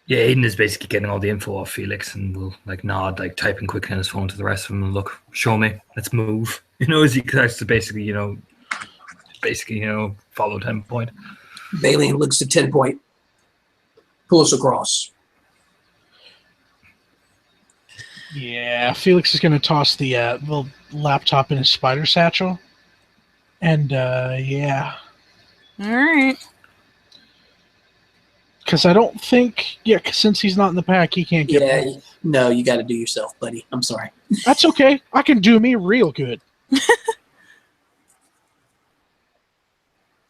yeah, Aiden is basically getting all the info off Felix and will like nod, like typing quickly on his phone to the rest of them and look, show me, let's move. As he starts to basically, follow 10 point. Bailey looks to 10 point. Pull us across. Yeah, Felix is going to toss the laptop in his spider satchel. And, yeah. All right. Because I don't think, since he's not in the pack, he can't get both. No, you got to do yourself, buddy. I'm sorry. That's okay. I can do me real good.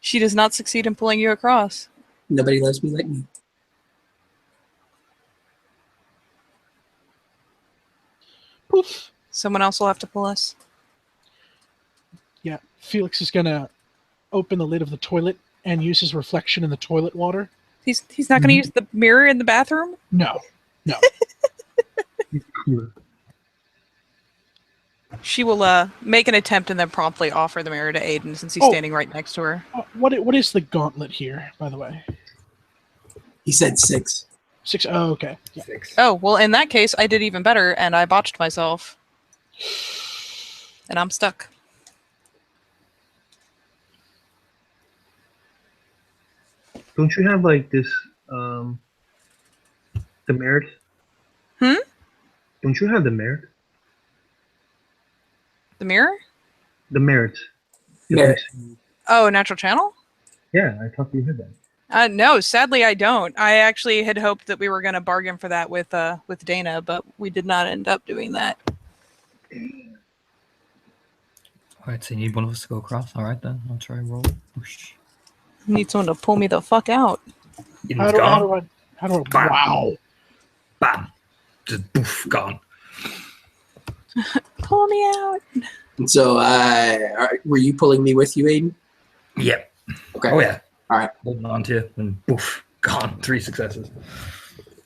She does not succeed in pulling you across. Nobody loves me like me. Poof. Someone else will have to pull us. Yeah, Felix is going to open the lid of the toilet and use his reflection in the toilet water. He's not going to use the mirror in the bathroom? No. She will make an attempt and then promptly offer the mirror to Aiden since he's standing right next to her. What is the gauntlet here, by the way? He said 6. 6. Oh, okay. Yeah. 6. Oh, well, in that case, I did even better, and I botched myself. And I'm stuck. Don't you have like this the merit? Don't you have the merit? The mirror? The merit. Merit. Oh, natural channel? Yeah, I thought you had that. No, sadly I don't. I actually had hoped that we were going to bargain for that with Dana, but we did not end up doing that. Alright, so you need one of us to go across. Alright then, I'll try and roll. Whoosh. I need someone to pull me the fuck out. Eden's gone. How do I Bam. wow. Bam! Just poof, gone. Pull me out. And so, were you pulling me with you, Aiden? Yep. Okay. Oh yeah. Alright. Holding on to you, and poof, gone. 3 successes.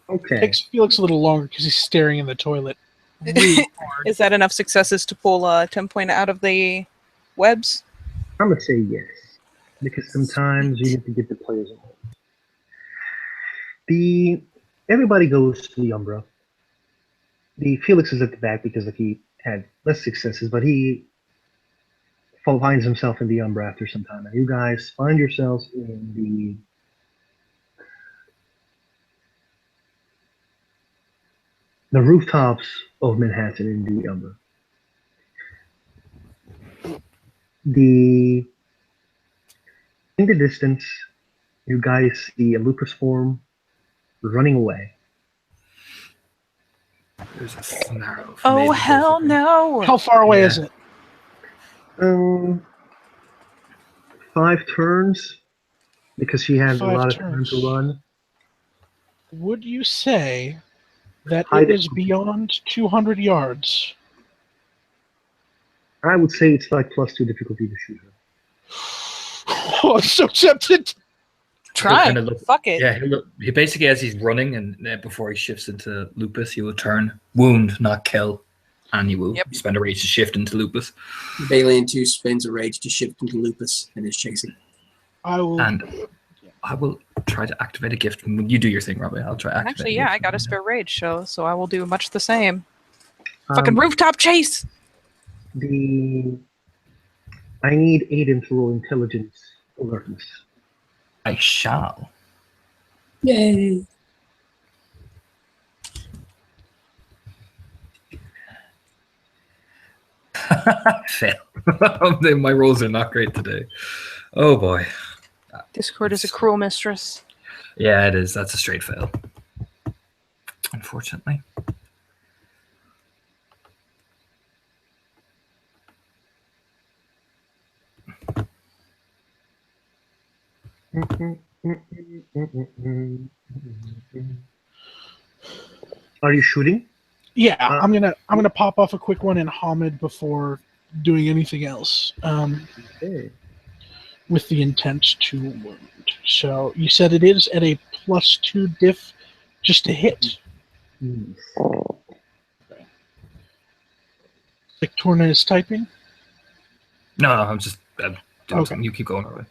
Okay. Takes Felix a little longer because he's staring in the toilet. Really hard. Is that enough successes to pull 10 point out of the webs? I'm gonna say yes, because sometimes you need to get the players involved. Everybody goes to the Umbra. The Felix is at the back because he had less successes, but he finds himself in the Umbra after some time. And you guys find yourselves in the rooftops of Manhattan in the Umbra. In the distance, you guys see a lupus form running away. There's a snarl. Oh, hell no. How far away is it? 5 turns, because she has a 5 lot of turns. time to run. Would you say that I it is don't- beyond 200 yards? I would say it's like +2 difficulty to shoot her. Oh, I'm so tempted. Try. He'll kinda look- Fuck it. Yeah, he basically, as he's running and before he shifts into lupus, he will turn wound, not kill, and he will spend a rage to shift into lupus. Balian 2 spends a rage to shift into lupus and is chasing. I will. And I will try to activate a gift. You do your thing, Robbie. I'll try activate. Actually, a yeah, gift. I got a spare rage, so I will do much the same. Fucking rooftop chase! I need Aiden to roll intelligence alertness. I shall. Yay! Fail. My rolls are not great today. Oh boy. Discord is a cruel mistress. Yeah, it is. That's a straight fail. Unfortunately. Are you shooting? Yeah, I'm gonna pop off a quick one in Hamid before doing anything else. Okay. With the intent to wound. So you said it is at a +2 diff just to hit. Yes. Victorna is typing. No, I'm just doing Okay. something. You keep going. All right.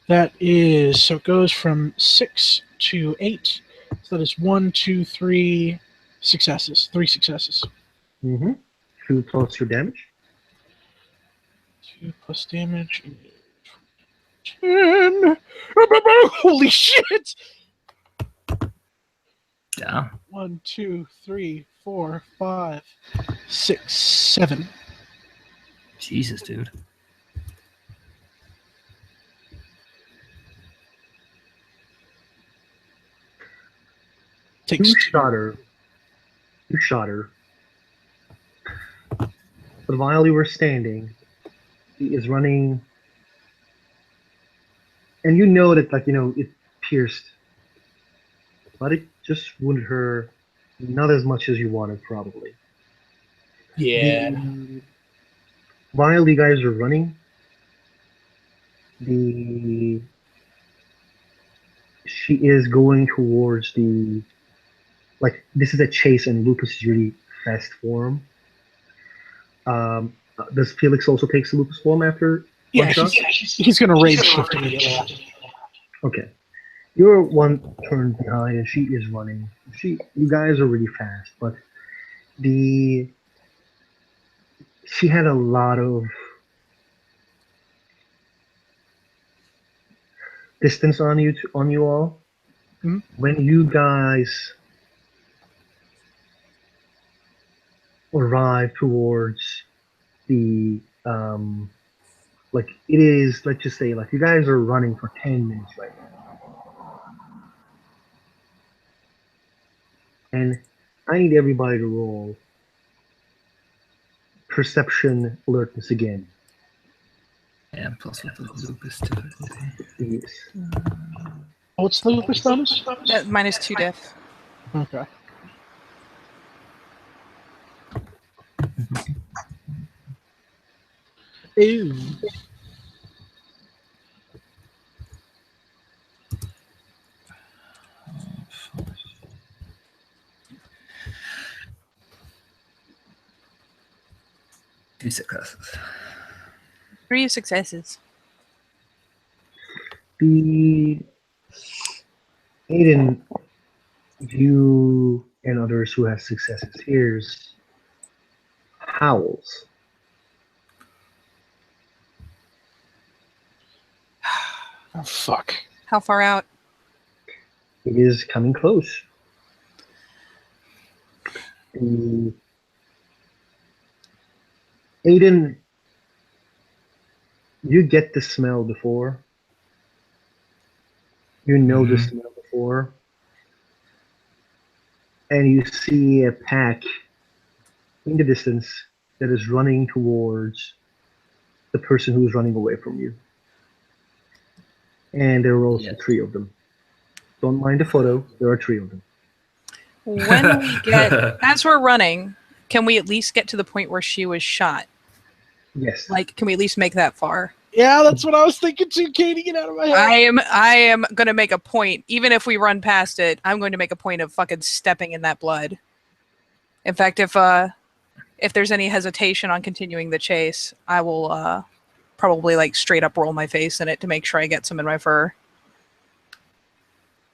That is, so it goes from 6 to 8. So that is 1, 2, 3 successes. 3 successes. 2 plus your damage. 2 plus damage. 10. Holy shit! Yeah. 1, 2, 3, 4, 5, 6, 7. Jesus, dude. Takes You 2. shot her. You shot her. But while you were standing, he is running, and you know that, like, it pierced, but it just wounded her not as much as you wanted, probably. Yeah. While you guys are running, she is going towards the, like, this is a chase, and Lupus is really fast form. Does Felix also take the Lupus form after one shot? He's going to rage shift immediately. Okay. You're one turn behind, and she is running. You guys are really fast, but she had a lot of distance on you all. Mhm. When you guys arrive towards the like, it is, let's just say, like, you guys are running for 10 minutes right now, and I need everybody to roll perception alertness again. Yeah, plus with the lupus difficulty. Yes. What's the lupus bonus? -2 diff. Okay. Ew. Two successes. 3 successes. The Aiden, you and others who have successes, here's howls. Oh, fuck. How far out? It is coming close. The Aiden, you get the smell before. You know the smell before. And you see a pack in the distance that is running towards the person who is running away from you. And there are also 3 of them. Don't mind the photo, there are 3 of them. When we get, as we're running, can we at least get to the point where she was shot? Yes. Like, can we at least make that far? Yeah, that's what I was thinking too, Katie. Get out of my head. I am going to make a point, even if we run past it, I'm going to make a point of fucking stepping in that blood. In fact, if there's any hesitation on continuing the chase, I will probably, like, straight up roll my face in it to make sure I get some in my fur.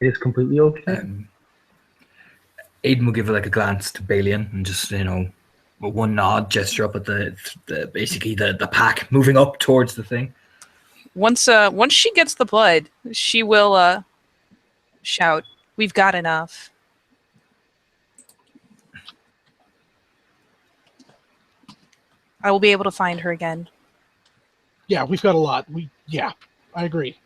It is completely okay. Aiden will give like a glance to Balian and just, with one nod gesture up at the basically the pack moving up towards the thing. Once she gets the blood, she will shout, "We've got enough." I will be able to find her again. Yeah, we've got a lot. I agree.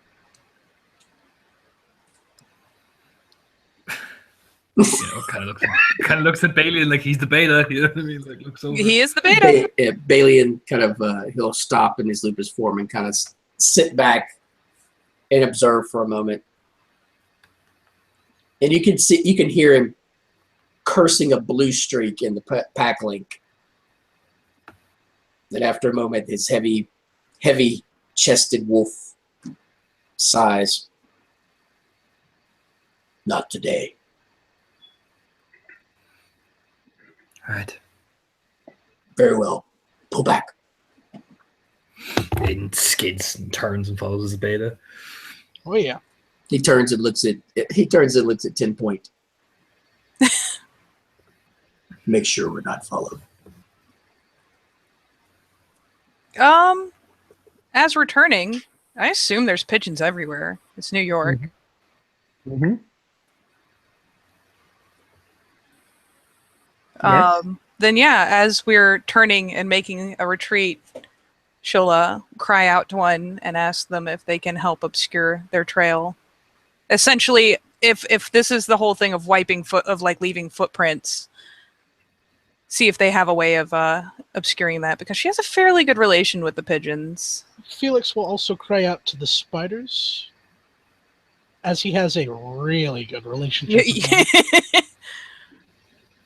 Kind of looks at Balian like he's the beta. You know what I mean? Like, looks over. He is the beta. Balian kind of he'll stop in his lupus form and kind of sit back and observe for a moment. And you can hear him cursing a blue streak in the pack link. Then after a moment, his heavy-chested wolf sighs. Not today. All right. Very well. Pull back. Aiden skids and turns and follows his beta. Oh yeah. He turns and looks at 10 Point. Make sure we're not followed. As we're turning, I assume there's pigeons everywhere. It's New York. Mm-hmm. Then yeah, as we're turning and making a retreat, she'll cry out to one and ask them if they can help obscure their trail. Essentially, if this is the whole thing of leaving footprints, see if they have a way of obscuring that, because she has a fairly good relation with the pigeons. Felix will also cry out to the spiders, as he has a really good relationship with them.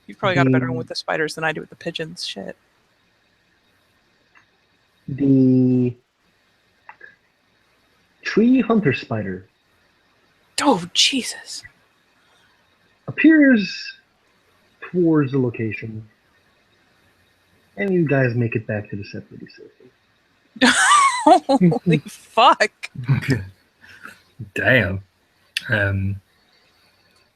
You've probably got a better one with the spiders than I do with the pigeons. Shit. The tree hunter spider Oh, Jesus. appears towards the location, and you guys make it back to the set pretty safely. Holy fuck. Damn.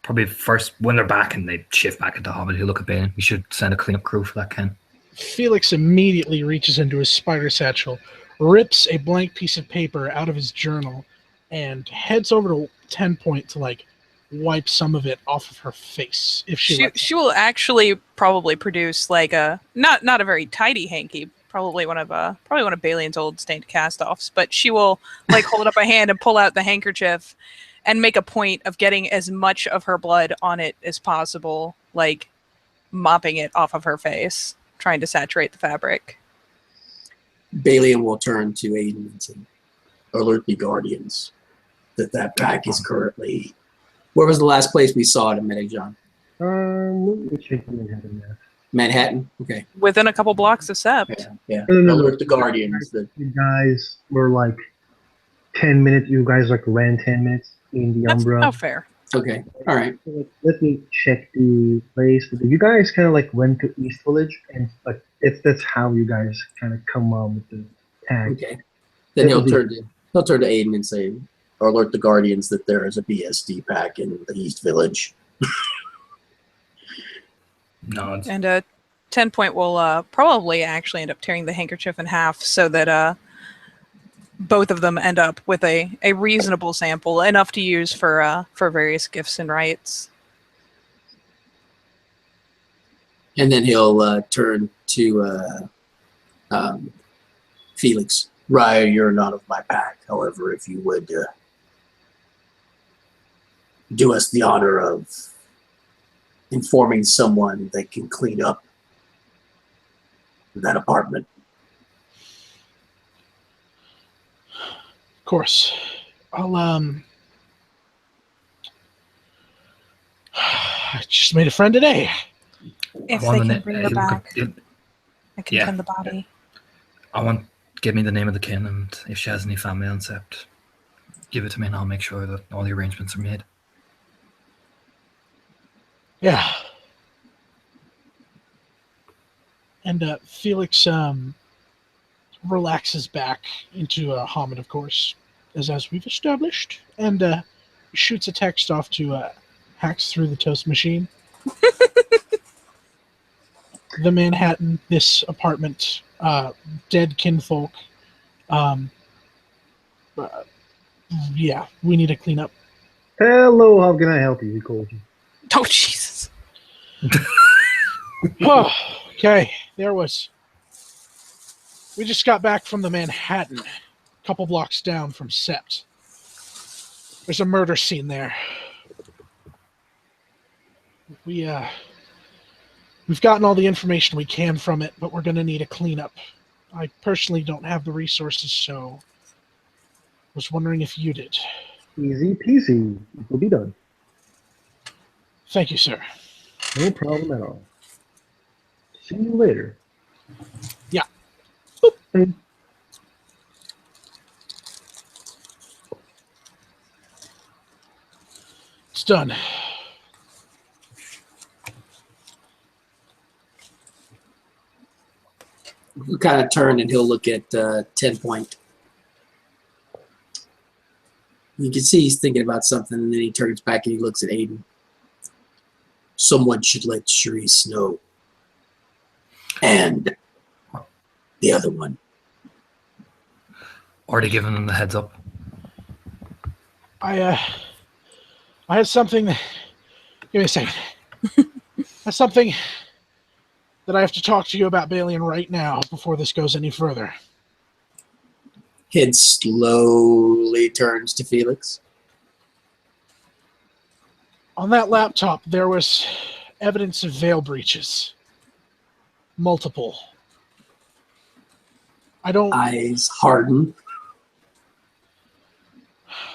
Probably first when they're back and they shift back into Hobbit, he'll look at Bane. We should send a cleanup crew for that, Ken. Felix immediately reaches into his spider satchel, rips a blank piece of paper out of his journal, and heads over to 10 Point to wipe some of it off of her face. If She will actually probably produce a not a very tidy hanky, probably one of Balian's old stained cast-offs, but she will hold up a hand and pull out the handkerchief and make a point of getting as much of her blood on it as possible, mopping it off of her face, trying to saturate the fabric. Balian will turn to Aiden and say, alert the Guardians that pack is currently... Where was the last place we saw it in Medellin? Let me check Manhattan map. Manhattan? Okay. Within a couple blocks of Sept. Yeah. No. Alert the Guardians. You guys were 10 minutes. You guys ran 10 minutes in the Umbra. Oh, fair. Okay. All right. So let me check the place. You guys kind of went to East Village, and that's how you guys kind of come on with the tag. Okay. Then he'll turn to Aiden and say, alert the Guardians that there is a BSD pack in the East Village. No. And 10 Point will probably actually end up tearing the handkerchief in half so that both of them end up with a reasonable sample, enough to use for various gifts and rites. And then he'll turn to Felix. Raya, you're not of my pack. However, if you would do us the honor of informing someone that can clean up that apartment. Of course. I'll I just made a friend today. If they can bring her back, I can yeah. tend the body. Give me the name of the kin, and if she has any family on Sept, give it to me and I'll make sure that all the arrangements are made. Yeah. And Felix relaxes back into Hamid, of course, as we've established, and shoots a text off to Hacks Through the Toast Machine. The Manhattan, this apartment, dead kinfolk. Yeah, we need to clean up. Hello, how can I help you? He called you. Oh, Jesus. Oh, okay, we just got back from the Manhattan, a couple blocks down from Sept. There's a murder scene there. We've gotten all the information we can from it, but we're going to need a cleanup. I personally don't have the resources, so I was wondering if you did. Easy peasy. It will be done. Thank you, sir. No problem at all. See you later. Yeah. Hey, It's done. He'll kind of turn and he'll look at 10 Point. You can see he's thinking about something, and then he turns back and he looks at Aiden. Someone should let Sharice know. And the other one. Already given them the heads up. I have something. Give me a second. That's something that I have to talk to you about, Balian, right now before this goes any further. Head slowly turns to Felix. On that laptop, there was evidence of veil breaches. Multiple. Eyes harden.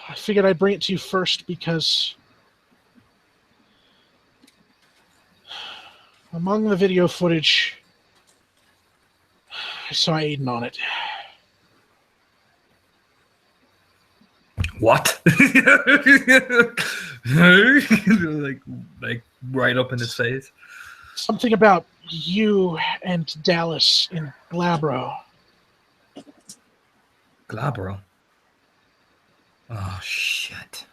I figured I'd bring it to you first because among the video footage, I saw Aiden on it. What? like right up in his face. Something about you and Dallas in Glabro. Glabro. Oh shit.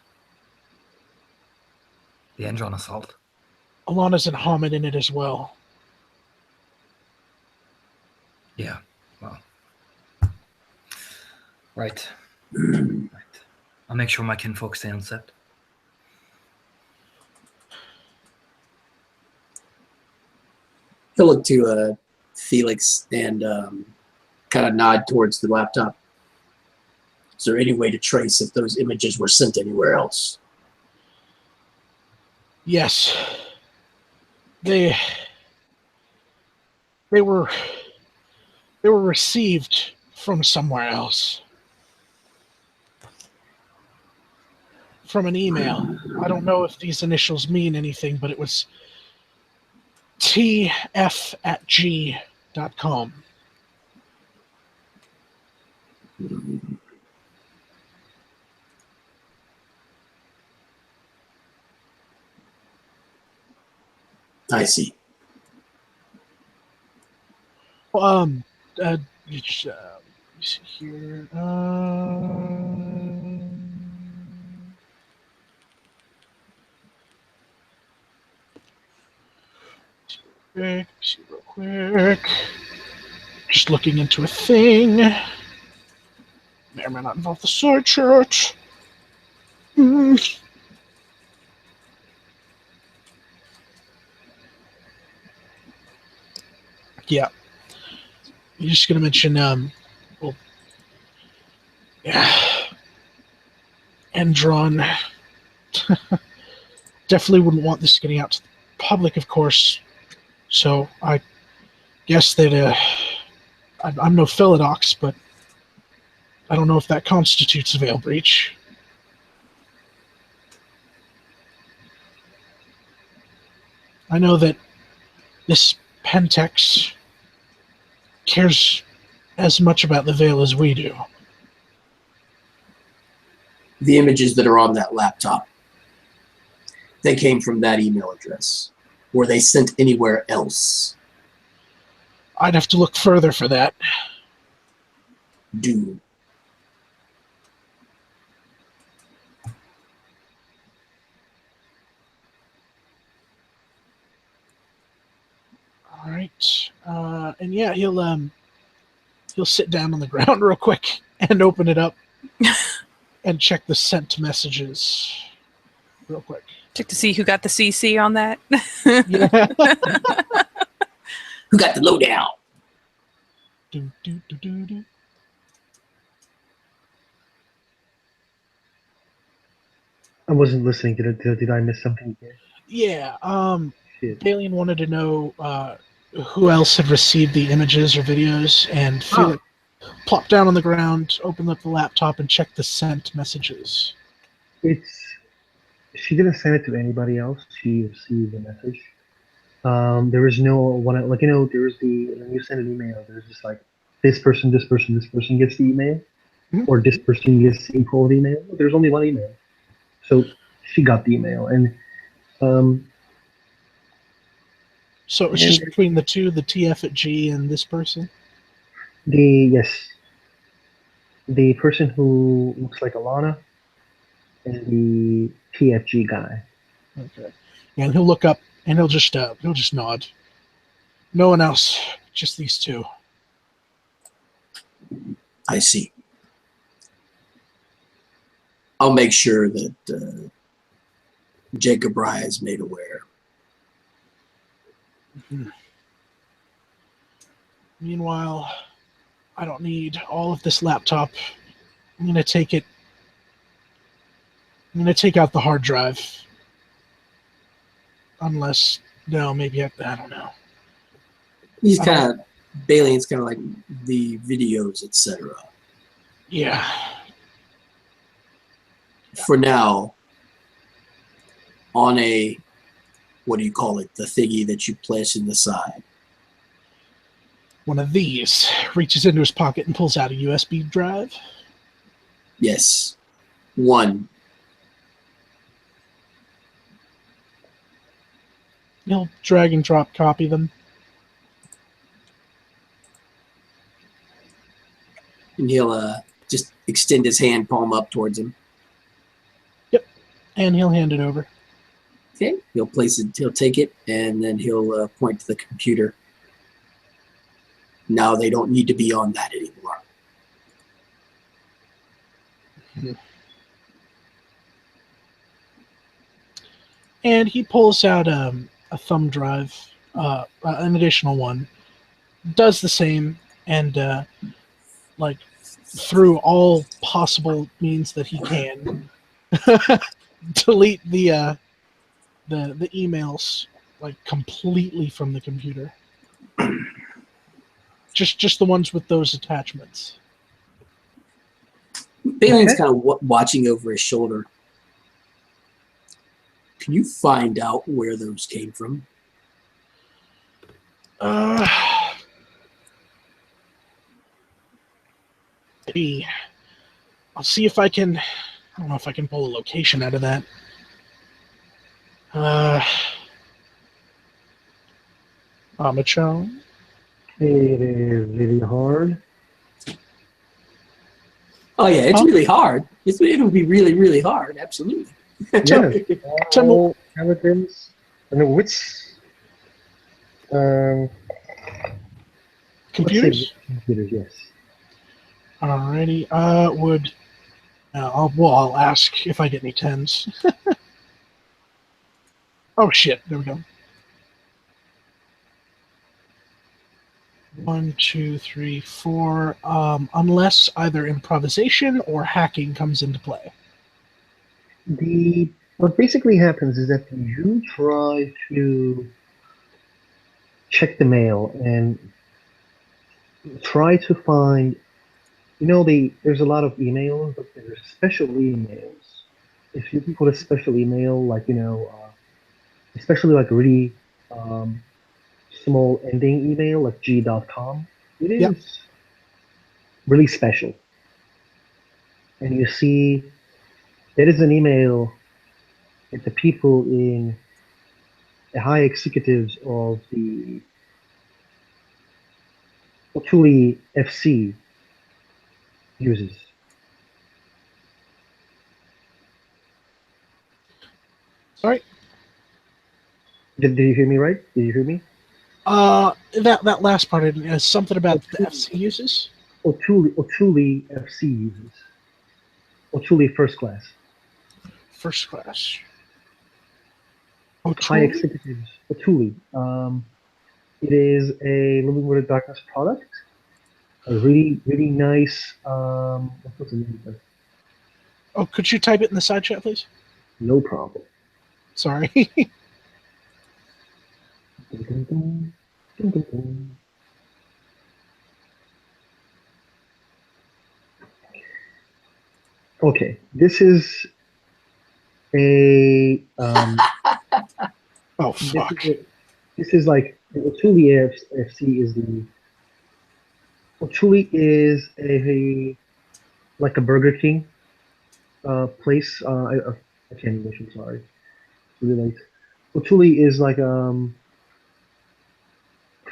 The Endron assault. Alana's and Hamid in it as well. Yeah. Well. Right. Right. I'll make sure my kinfolk stay on set. He'll look to Felix and kind of nod towards the laptop. Is there any way to trace if those images were sent anywhere else? Yes. They were received from somewhere else. From an email. I don't know if these initials mean anything, but it was tf@g.com. I see. Let me see here. See real quick. Just looking into a thing. May or may not involve the sword church. Yeah. You're just gonna mention well, yeah. Endron. Definitely wouldn't want this getting out to the public, of course. So I guess that I'm no Philodox, but I don't know if that constitutes a veil breach. I know that this Pentex cares as much about the veil as we do. The images that are on that laptop, they came from that email address. Were they sent anywhere else? I'd have to look further for that. Do. All right, and yeah, he'll sit down on the ground real quick and open it up and check the sent messages real quick. Check to see who got the CC on that. Yeah. Who got the lowdown? Do, do, do, do, do. I wasn't listening. Did I miss something again? Yeah. Shit. Alien wanted to know who else had received the images or videos, and Felix plopped down on the ground, opened up the laptop, and checked the sent messages. It's she didn't send it to anybody else. She received the message. There is no one like there's the when you send an email, there's just like this person gets the email, Mhm. or this person gets the info of the email. There's only one email, so she got the email, um, So it was and just between the two, the TF at G and this person. the yes, the person who looks like Alana and the TFG guy. Okay. And he'll look up and he'll just nod. No one else, just these two. I see. I'll make sure that Jacob Rye is made aware. Meanwhile, I don't need all of this laptop. I'm gonna take it. I'm gonna take out the hard drive. Unless, no, maybe I don't know. He's kind of Bailey's kind of like the videos, etc. Yeah. For now, on a what do you call it? The thingy that you place in the side. One of these reaches into his pocket and pulls out a USB drive. Yes, one. He'll drag and drop copy them. And he'll just extend his hand palm up towards him. And he'll hand it over. Okay, he'll place it. He'll take it, and then he'll point to the computer. Now they don't need to be on that anymore. And he pulls out a thumb drive, an additional one. Does the same, and like through all possible means that he can, delete the emails like completely from the computer. Just the ones with those attachments. Bailey's kind of watching over his shoulder. Can you find out where those came from? Maybe I'll see if I can. I don't know if I can pull a location out of that. Amachon. It is really hard. Oh yeah, it's really hard. It'll be really, really hard. Absolutely. Yes, Tell me- all evidence. And which Computers? Computers, yes. Alrighty. I'll ask if I get any 10s. Oh shit, there we go. 1, 2, 3, 4. Unless either improvisation or hacking comes into play. What basically happens is that you try to check the mail and try to find, there's a lot of emails, but there's special emails. If you can put a special email, like, especially like really small ending email, like g.com, it is Yep. really special. And you see, there is an email that the people in the high executives of the Otuli FC uses. Sorry. Did you hear me right? Did you hear me? That last part is something about the FC uses. Otuli FC uses. Otuli first class. First class. High executives. Otuli. It is a Living with the Darkness product. A really, really nice. What's the name of it? Oh, could you type it in the side chat, please? No problem. Sorry. Dun, dun, dun, dun, dun, dun. Okay, this is a Oh this fuck! is this is like the Otuli FC is the Otuli is a like a Burger King place. I can't English. I'm sorry. It's really late. Otuli is like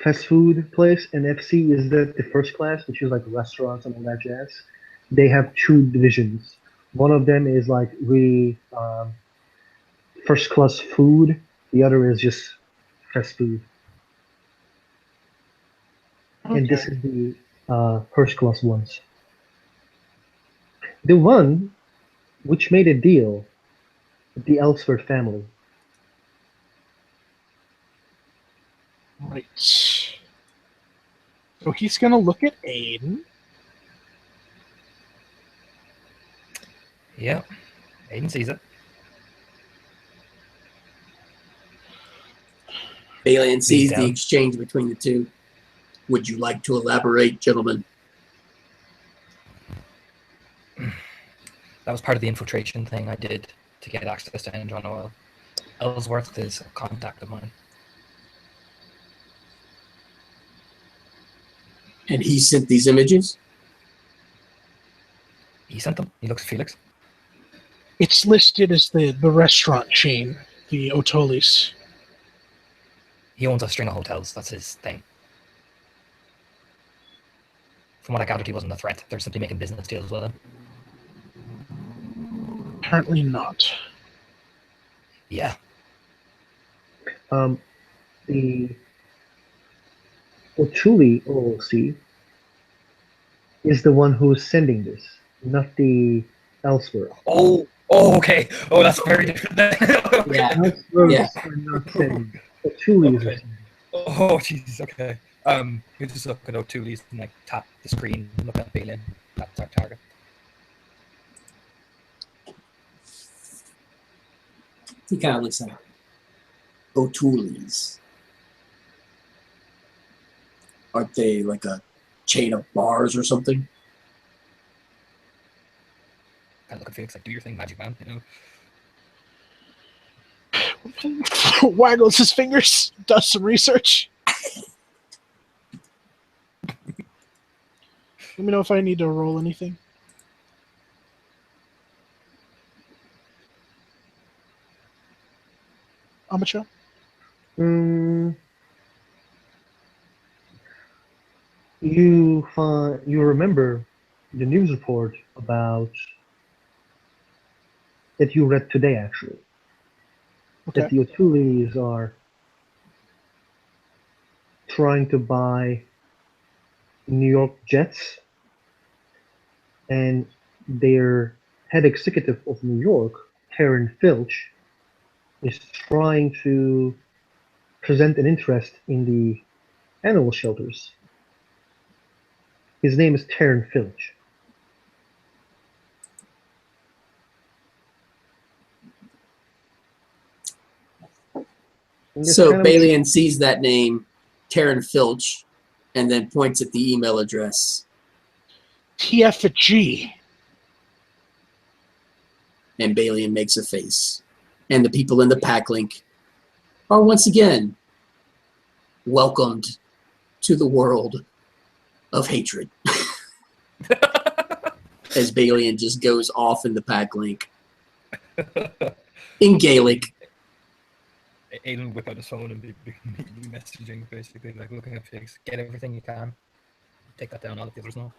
fast food place, and FC is the first class, which is like restaurants and all that jazz. They have two divisions. One of them is like really first class food. The other is just fast food, and Okay. this is the first class ones. The one which made a deal with the Ellsworth family. Right. So he's gonna look at Aiden. Yeah. Aiden sees it. Balian sees the down. exchange between the two. Would you like to elaborate, gentlemen? That was part of the infiltration thing I did to get access to Enron Oil. Ellsworth is a contact of mine. And he sent these images? He sent them. He looks at Felix. It's listed as the restaurant chain, the Otolis. He owns a string of hotels. That's his thing. From what I gathered, he wasn't a threat. They're simply making business deals with him. Apparently not. Yeah. The Otuli OOC is the one who is sending this, not the Ellsworth. Oh, okay. Oh, that's very different. Yeah. Ellsworths Yeah. are not sending. Otulis are Okay. sending. Oh, Jesus. Okay. You just look at O'Toole's and like tap the screen and look at Balin. That's our target. He kind of looks like O'Toole's. Aren't they like a chain of bars or something? Kind of look at Felix like, do your thing, magic man. You know. Waggles his fingers, does some research. Let me know if I need to roll anything. Amateur? You remember the news report about that you read today, actually, that Okay. the Otulis are trying to buy New York Jets, and their head executive of New York, Karen Filch, is trying to present an interest in the animal shelters. His name is Taryn Filch. And it's So kind of Balian sees that name, Taryn Filch, and then points at the email address. TF And Balian makes a face. And the people in the pack link are once again welcomed to the world of hatred. As Balian just goes off in the pack link in Gaelic. Aiden whip out his phone and be messaging, basically, like looking at Felix. Get everything you can. Take that down. I'll let the others know.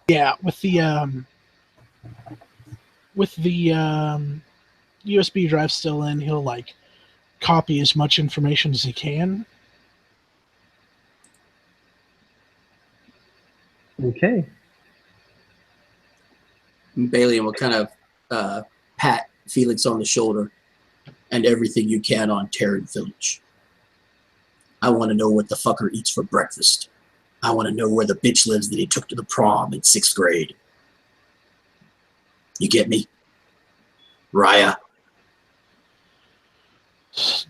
Yeah, with the USB drive still in, he'll like copy as much information as he can. okay. Balian will kind of pat Felix on the shoulder. And everything you can on Taryn Filch. I want to know what the fucker eats for breakfast. I want to know where the bitch lives that he took to the prom in 6th grade. You get me? Raya.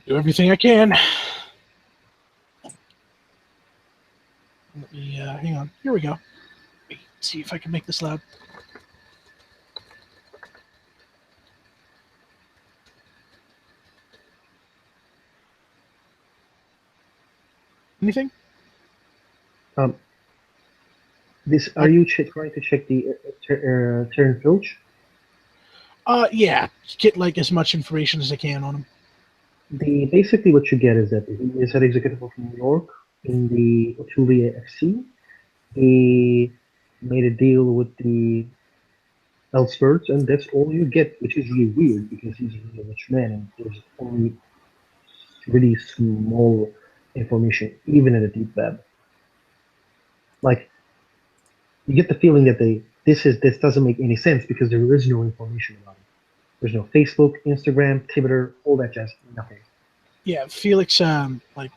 Do everything I can. Let me hang on. Here we go. Let me see if I can make this loud. Anything? Um, this are you trying to check the Terran Filch? Yeah. Get like as much information as I can on him. The basically what you get is that he is an executive of New York in the Otulia FC. He made a deal with the Elseworlds, and that's all you get, which is really weird because he's a really rich man and there's only really small information, even in the deep web. Like you get the feeling that this doesn't make any sense because there is no information about it. There's no Facebook, Instagram, Twitter, all that jazz, nothing. Yeah, Felix, like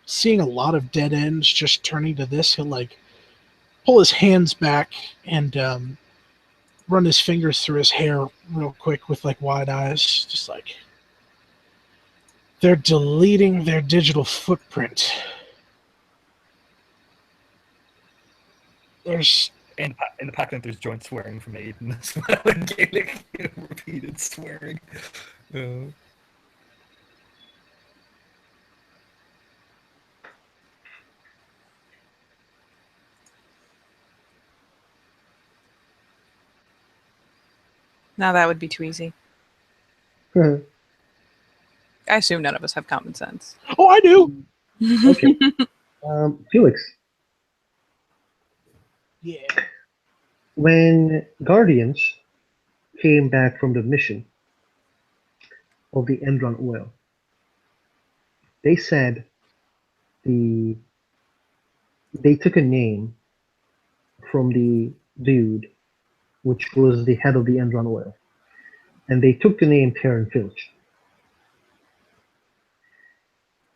seeing a lot of dead ends, just turning to this, he'll like pull his hands back and run his fingers through his hair real quick with like wide eyes, just like they're deleting their digital footprint. There's In the Pac-Man, there's joint swearing from Aiden as well. In Gaelic, repeated swearing. Now that would be too easy. Okay. I assume none of us have common sense. oh, I do. Felix, Yeah. when Guardians came back from the mission of the Endron oil, they said they took a name from the dude, which was the head of the Endron oil, and they took the name Terran Filch.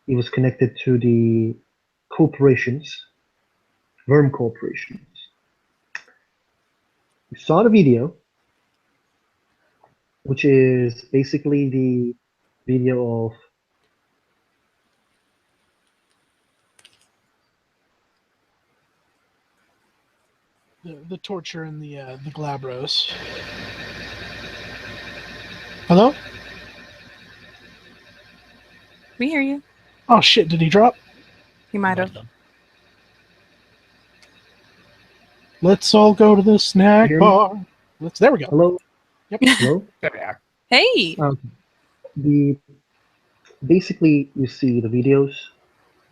He was connected to the corporations, worm corporations. You saw the video, which is basically the video of The torture and the Glabros. Hello? We hear you. Oh shit! Did he drop? He might have. Let's all go to the snack Hear me? bar. There we go. hello, Yep. hello. There we are. Hey! The basically you see the videos,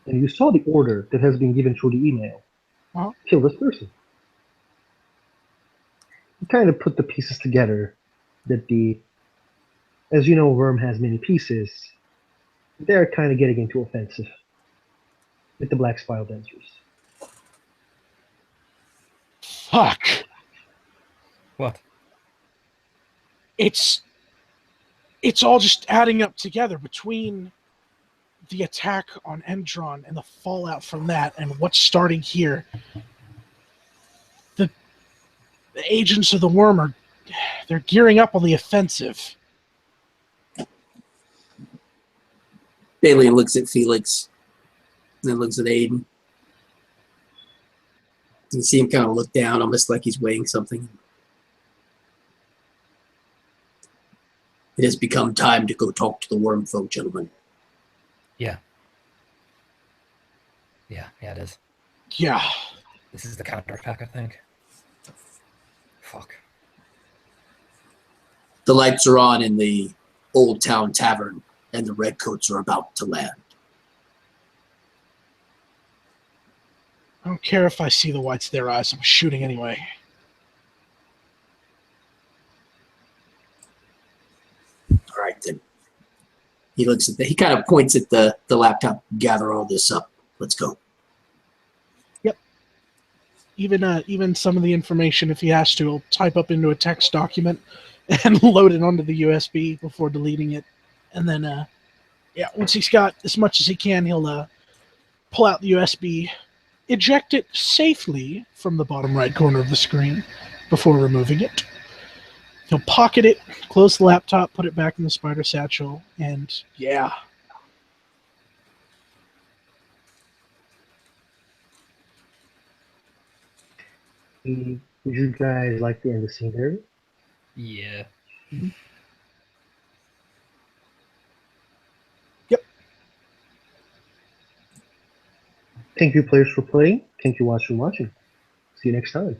and you saw the order that has been given through the email. Uh-huh. Kill this person. You kind of put the pieces together that as you know, Worm has many pieces. They're kind of getting into offensive with the Black Spiral dancers. Fuck. What? It's all just adding up together between the attack on Endron and the fallout from that and what's starting here. The agents of the Worm they're gearing up on the offensive. Bailey looks at Felix, then looks at Aiden. You see him kind of look down, almost like he's weighing something. It has become time to go talk to the worm folk, gentlemen. Yeah. Yeah, it is. Yeah. This is the counterattack, I think. Fuck. The lights are on in the Old Town Tavern, and the redcoats are about to land. I don't care if I see the whites of their eyes. I'm shooting anyway. All right, then. He looks at he kind of points at the laptop. Gather all this up. Let's go. Yep. Even some of the information, if he has to, he'll type up into a text document and load it onto the USB before deleting it. And then, once he's got as much as he can, he'll pull out the USB, eject it safely from the bottom right corner of the screen before removing it. He'll pocket it, close the laptop, put it back in the spider satchel, and yeah. Would you guys like to end the scene there? Yeah. Yep. Thank you, players, for playing. Thank you, watchers, for watching. See you next time.